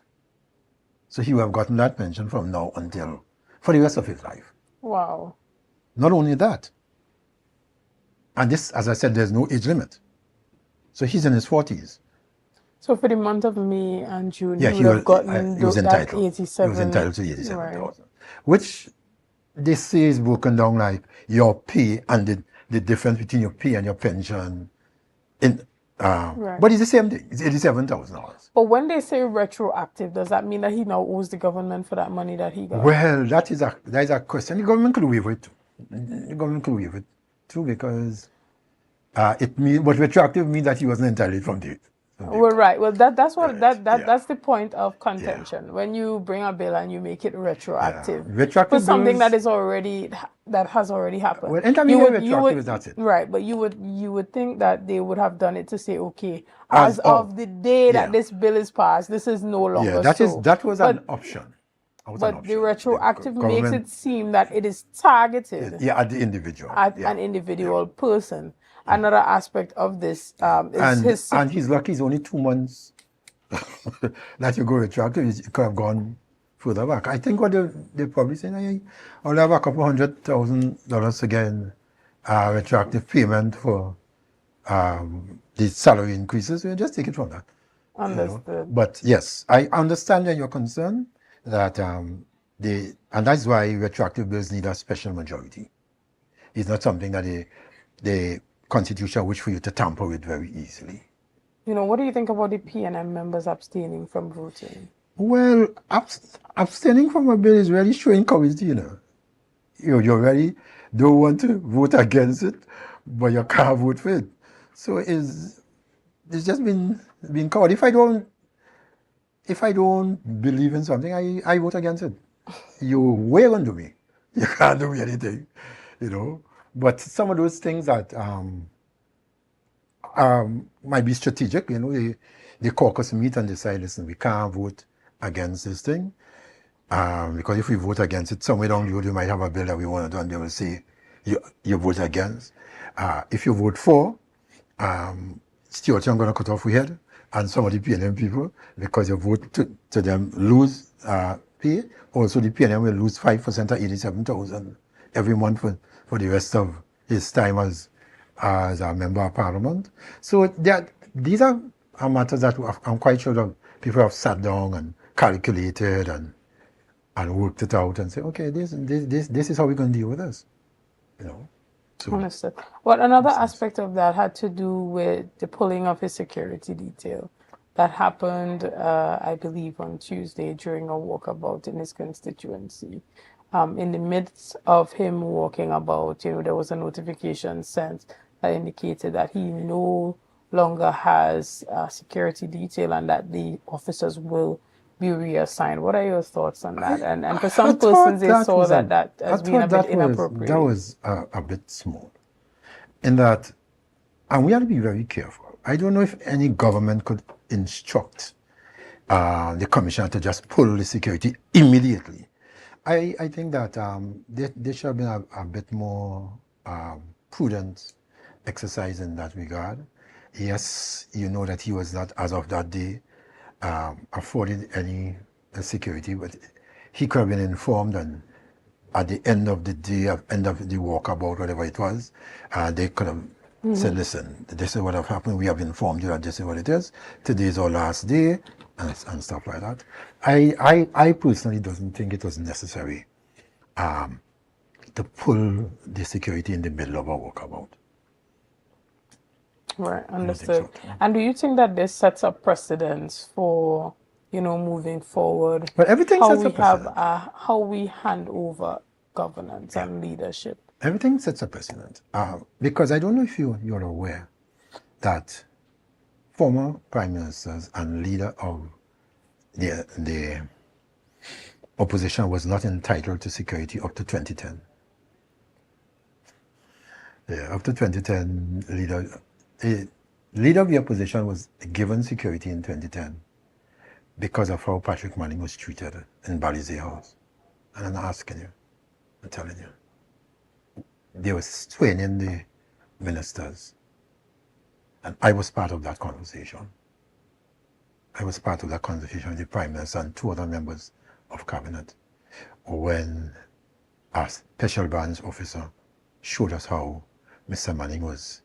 So he would have gotten that pension from now until, for the rest of his life.
Wow.
Not only that, and this, as I said, there's no age limit. So he's in his 40s.
So for the month of May and June,
Yeah,
he would have gotten
he was
that
entitled.
87.
He was entitled to 87,000,
Right.
which they say is broken down like your pay and the difference between your pay and your pension.
Right.
But it's the same thing. It's $87,000.
But when they say retroactive, does that mean that he now owes the government for that money that he got?
Well, that is a question. The government could waive it too. The government could waive it too because it means, but retroactive means that he wasn't entitled from date.
Well, right. Well, that's what that's the point of contention. When you bring a bill and you make it retroactive,
Retroactive
for something
bills-
that has already happened.
Well, anytime you hear retroactive, that's it.
Right, but you would think that they would have done it to say, okay, as of the day that this bill is passed, this is no longer
that was an option.
But the retroactive makes it seem that it is targeted.
Yeah, at the individual.
At an individual person. Another aspect of this is
and he's lucky it's only 2 months that you go retroactive. You could have gone further back. I think what they're probably saying, I'll have a couple $100,000 again retroactive payment for the salary increases. We'll just take it from that.
Understood.
But yes, I understand that you're concerned that and that's why retroactive bills need a special majority. It's not something that the Constitution wish for you to tamper with very easily.
What do you think about the PNM members abstaining from voting?
Well, abstaining from a bill is really showing courage, You really don't want to vote against it, but you can't vote for it. So it's just been coward. If I don't believe in something, I vote against it. You weigh onto me. You can't do anything, But some of those things that might be strategic, the caucus meet and decide, listen, we can't vote against this thing. Because if we vote against it, somewhere down the road, we might have a bill that we want to do, and they will say, you vote against. If you vote for, Stuart, I'm going to cut off your head, and some of the PNM people, because you vote to them lose pay. Also, the PNM will lose 5% of 87,000 every month for the rest of his time as a member of parliament. So these are matters that I'm quite sure that people have sat down and calculated and worked it out and say, okay, this is how we're going to deal with this. So,
Understood. Well, another aspect of that had to do with the pulling of his security detail. That happened, I believe, on Tuesday during a walkabout in his constituency. In the midst of him walking about, there was a notification sent that indicated that he no longer has security detail and that the officers will be reassigned. What are your thoughts on that? And for some persons, they saw that as being a bit inappropriate.
That was a bit small. In that, and we have to be very careful. I don't know if any government could instruct the commissioner to just pull the security immediately. I think that there should have been a bit more prudent exercise in that regard. Yes, you know that he was not, as of that day, afforded any security, but he could have been informed, and at the end of the day, end of the walkabout, whatever it was, they could have said, listen, this is what have happened, we have informed you that this is what it is, today is our last day, and stuff like that. I personally don't think it was necessary to pull the security in the middle of a walkabout.
Right, understood. And do you think that this sets up precedents for, moving forward?
Well, everything sets up precedent.
How we hand over governance and leadership.
Everything sets a precedent. Because I don't know if you're aware that former prime ministers and leader of the opposition was not entitled to security up to 2010. Yeah, up to 2010, leader of the opposition was given security in 2010 because of how Patrick Manning was treated in Balizé House. And I'm asking you, I'm telling you, they were swearing in the ministers And I was part of that conversation. I was part of that conversation with the Prime Minister and 2 other members of Cabinet when a special branch officer showed us how Mr. Manning was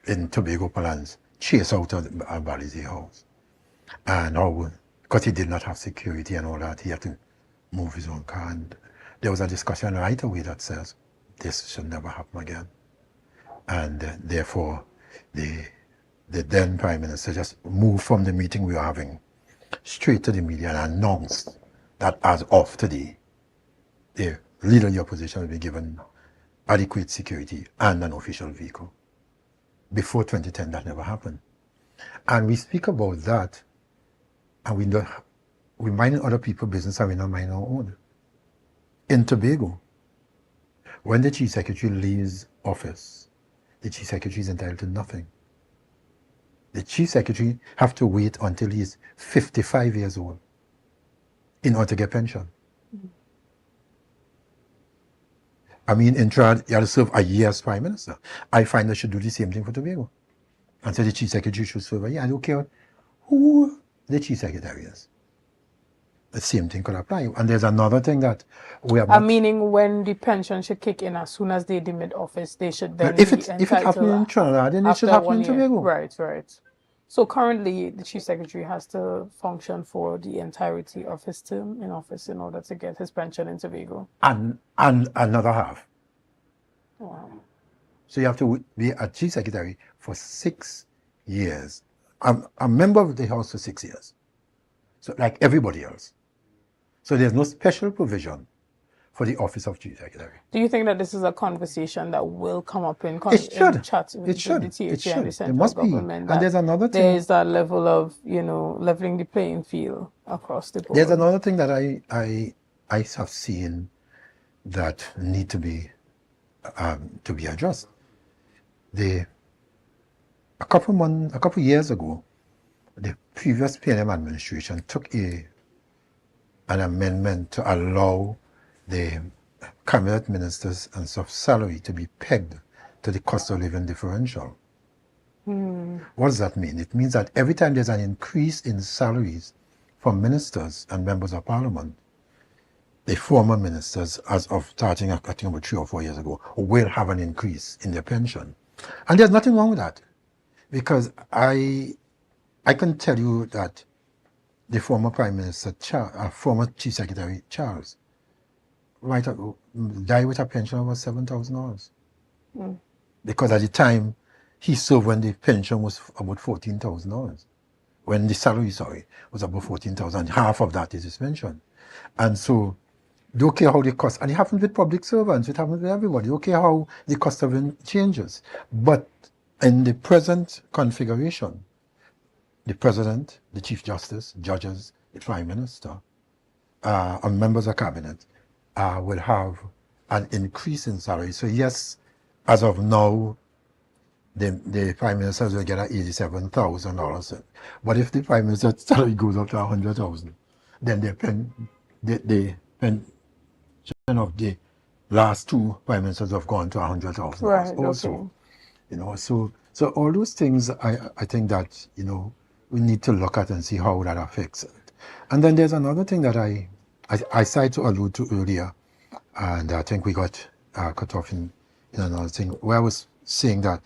in Tobago plans, chased out of Balize house. And how, because he did not have security and all that, he had to move his own car. And there was a discussion right away that says, this should never happen again. And therefore, the then Prime Minister just moved from the meeting we were having straight to the media and announced that as of today, the leader of the opposition will be given adequate security and an official vehicle. Before 2010, that never happened. And we speak about that, and we mind other people's business and we don't mind our own. In Tobago, when the Chief Secretary leaves office, the Chief Secretary is entitled to nothing. The Chief Secretary have to wait until he is 55 years old in order to get pension. I mean, in Trinidad, you have to serve a year as Prime Minister. I find they should do the same thing for Tobago. And so the Chief Secretary should serve a year. I don't care who the Chief Secretary is. The same thing could apply. And there's another thing that we have.
Meaning when the pension should kick in as soon as they demit office, they should then
if it happens in Trinidad, then it should happen in Tobago.
Right. So currently, the Chief Secretary has to function for the entirety of his term in office in order to get his pension in Tobago.
And another half.
Wow.
So you have to be a Chief Secretary for 6 years. I'm a member of the House for 6 years. So like everybody else. So there's no special provision for the office of Chief Secretary.
Do you think that this is a conversation that will come up in chats with the THA and the central government?
And there's another thing.
There is that level of, leveling the playing field across the board.
There's another thing that I have seen that need to be addressed. A couple years ago, the previous PNM administration took an amendment to allow the cabinet ministers and salary to be pegged to the cost of living differential. What does that mean? It means that every time there's an increase in salaries for ministers and members of parliament, the former ministers, as of starting, I think about 3 or 4 years ago, will have an increase in their pension. And there's nothing wrong with that, because I can tell you that the former Prime Minister, former Chief Secretary Charles, died with a pension of about $7,000. Because at the time he served, when the pension was about $14,000, when the salary, was about $14,000, half of that is his pension. And so, don't care how the cost, and it happens with public servants, it happens with everybody, don't care how the cost of living changes. But in the present configuration, the President, the Chief Justice, judges, the Prime Minister, and members of Cabinet will have an increase in salary. So yes, as of now, the Prime Minister will get $87,000. But if the Prime Minister's salary goes up to $100,000, then the pension of the last 2 Prime Ministers have gone to $100,000 also.
Okay.
So all those things, I think that, we need to look at and see how that affects it. And then there's another thing that I started to allude to earlier, and I think we got cut off in another thing, where I was saying that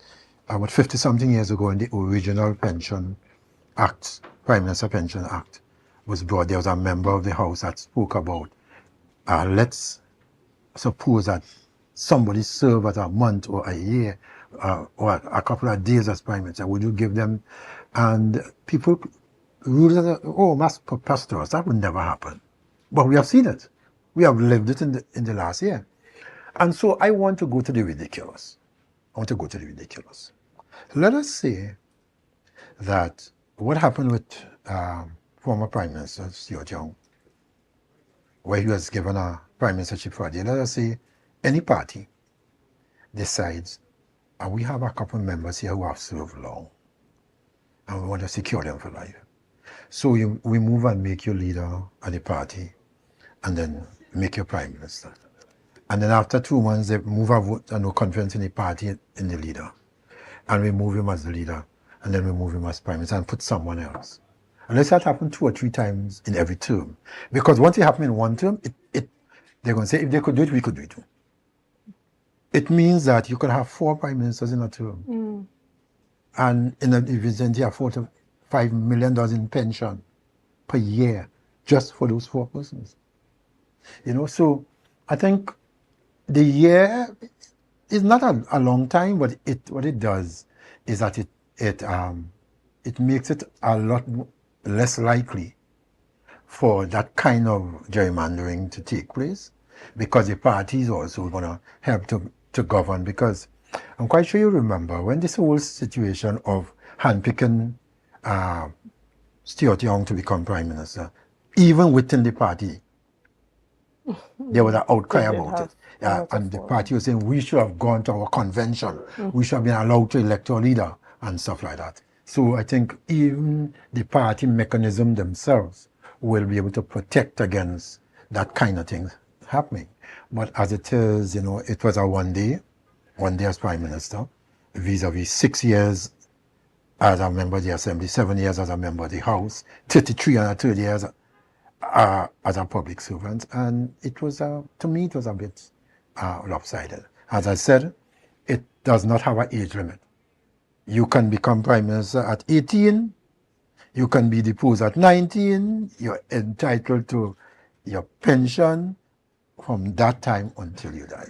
about 50-something years ago, in the original Pension Act, Prime Minister Pension Act, was brought, there was a member of the House that spoke about, let's suppose that somebody served at a month or a year or a couple of days as Prime Minister, would you give them? And people ruled as, that's preposterous, that would never happen. But we have seen it. We have lived it in the last year. And so I want to go to the ridiculous. Let us say that what happened with former Prime Minister Stuart Young, where he was given a Prime Ministership for a day. Let us say any party decides, and we have a couple of members here who have served long, and we want to secure them for life. So we move and make you leader of the party, and then make you Prime Minister. And then after 2 months, they move a vote and no confidence in the party in the leader. and we move him as the leader, and then we move him as prime minister and put someone else. Unless that happens 2 or 3 times in every term. Because once it happens in one term, they're going to say, if they could do it, we could do it too. It means that you could have 4 prime ministers in a term. And in the division, you have $4 to $5 million in pension per year just for those 4 persons. So I think the year is not a long time, but what it does is that it makes it a lot less likely for that kind of gerrymandering to take place, because the parties also going to help to govern. Because I'm quite sure you remember when this whole situation of handpicking Stuart Young to become prime minister, even within the party, there was an outcry about it. And the party was saying we should have gone to our convention. We should have been allowed to elect our leader and stuff like that. So I think even the party mechanism themselves will be able to protect against that kind of thing happening. But as it is, it was a one day as prime minister, vis-a-vis 6 years as a member of the assembly, 7 years as a member of the house, 33 and a third years as a public servant. And it was, to me, it was a bit lopsided. As I said, it does not have an age limit. You can become prime minister at 18, you can be deposed at 19, you're entitled to your pension from that time until you die.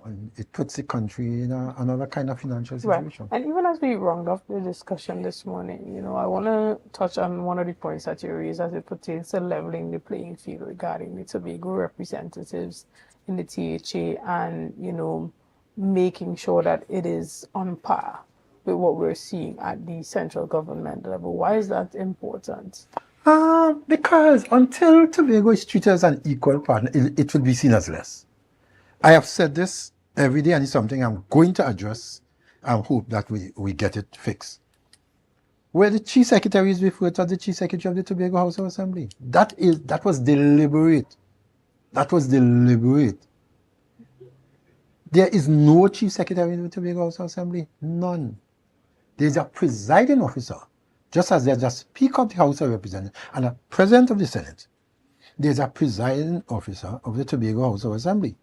And it puts the country in another kind of financial situation.
Right. And even as we round off the discussion this morning, I want to touch on one of the points that you raised as it pertains to leveling the playing field regarding the Tobago representatives in the THA and, making sure that it is on par with what we're seeing at the central government level. Why is that important?
Because until Tobago is treated as an equal partner, it will be seen as less. I have said this every day, and it's something I'm going to address and hope that we get it fixed. Where the Chief Secretary is referred to as the Chief Secretary of the Tobago House of Assembly. That was deliberate. That was deliberate. There is no Chief Secretary in the Tobago House of Assembly. None. There is a presiding officer, just as there's a Speaker of the House of Representatives and a President of the Senate. There's a presiding officer of the Tobago House of Assembly.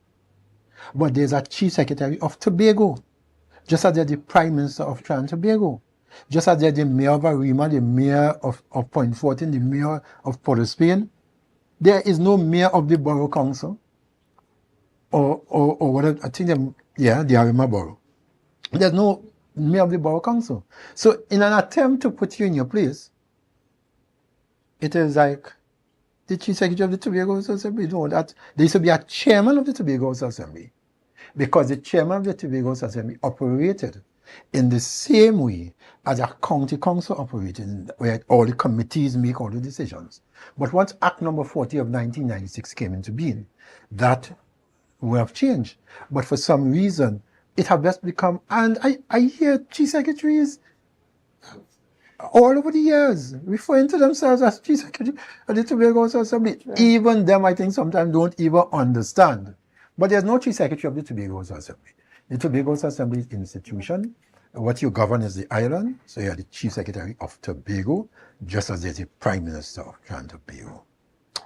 But there's a Chief Secretary of Tobago, just as there's the Prime Minister of Trinidad and Tobago, just as there's the Mayor of Arima, the Mayor of Point Fortin, the Mayor of Port of Spain. There is no Mayor of the Borough Council, or whatever, I think, the Arima Borough. There's no Mayor of the Borough Council. So in an attempt to put you in your place, it is like the Chief Secretary of the Tobago House of Assembly. No, that there should be a chairman of the Tobago House of Assembly, because the chairman of the Tobago House of Assembly operated in the same way as a county council operated, where all the committees make all the decisions. But once Act number 40 of 1996 came into being, that would have changed. But for some reason, it has just become, and I hear Chief Secretaries all over the years referring to themselves as Chief Secretary of the Tobago House of Assembly. Right. Even them, I think, sometimes don't even understand. But there's no Chief Secretary of the Tobago House of Assembly. The Tobago House of Assembly is an institution. What you govern is the island, so you are the Chief Secretary of Tobago, just as there's the Prime Minister of Trinidad and Tobago.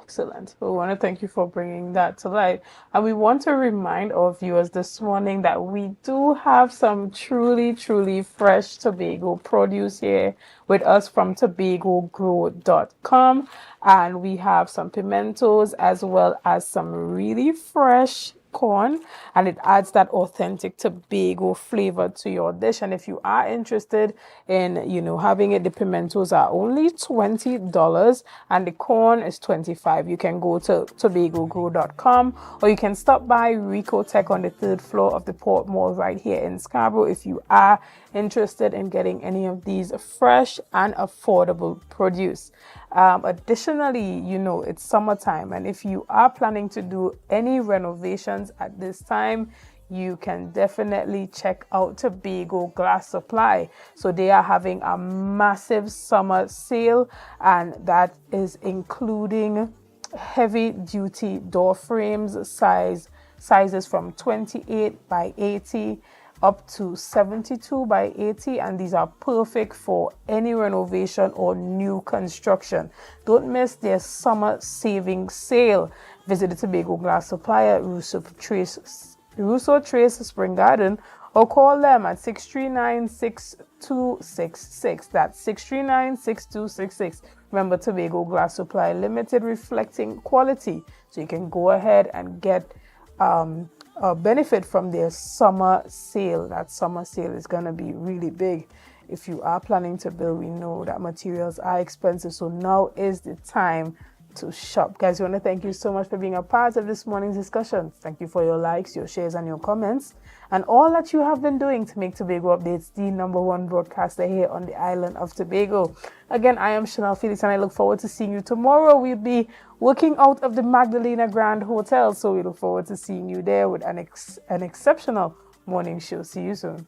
Excellent. We want to thank you for bringing that to light. And we want to remind our viewers this morning that we do have some truly, truly fresh Tobago produce here with us from tobagogrow.com. And we have some pimentos as well as some really fresh corn, and it adds that authentic Tobago flavor to your dish. And if you are interested in having it, the pimentos are only $20 and the corn is $25. You can go to tobagogrow.com, or you can stop by Rico Tech on the 3rd floor of the Port Mall right here in Scarborough if you are interested in getting any of these fresh and affordable produce. Additionally, it's summertime, and if you are planning to do any renovations at this time, you can definitely check out Tobago Glass Supply. So they are having a massive summer sale, and that is including heavy duty door frames, sizes from 28 by 80 up to 72 by 80, and these are perfect for any renovation or new construction. Don't miss their summer saving sale. Visit the Tobago Glass Supplier at Russo Trace Spring Garden, or call them at 639-6266. That's 639-6266. Remember, Tobago Glass Supply Limited, reflecting quality. So you can go ahead and get a benefit from their summer sale. That summer sale is going to be really big. If you are planning to build, we know that materials are expensive. So now is the time to shop. Guys, we want to thank you so much for being a part of this morning's discussion. Thank you for your likes, your shares, and your comments, and all that you have been doing to make Tobago Updates the #1 broadcaster here on the island of Tobago. Again, I am Chanel Felix, and I look forward to seeing you tomorrow. We'll be working out of the Magdalena Grand Hotel, so we look forward to seeing you there with an exceptional morning show. See you soon.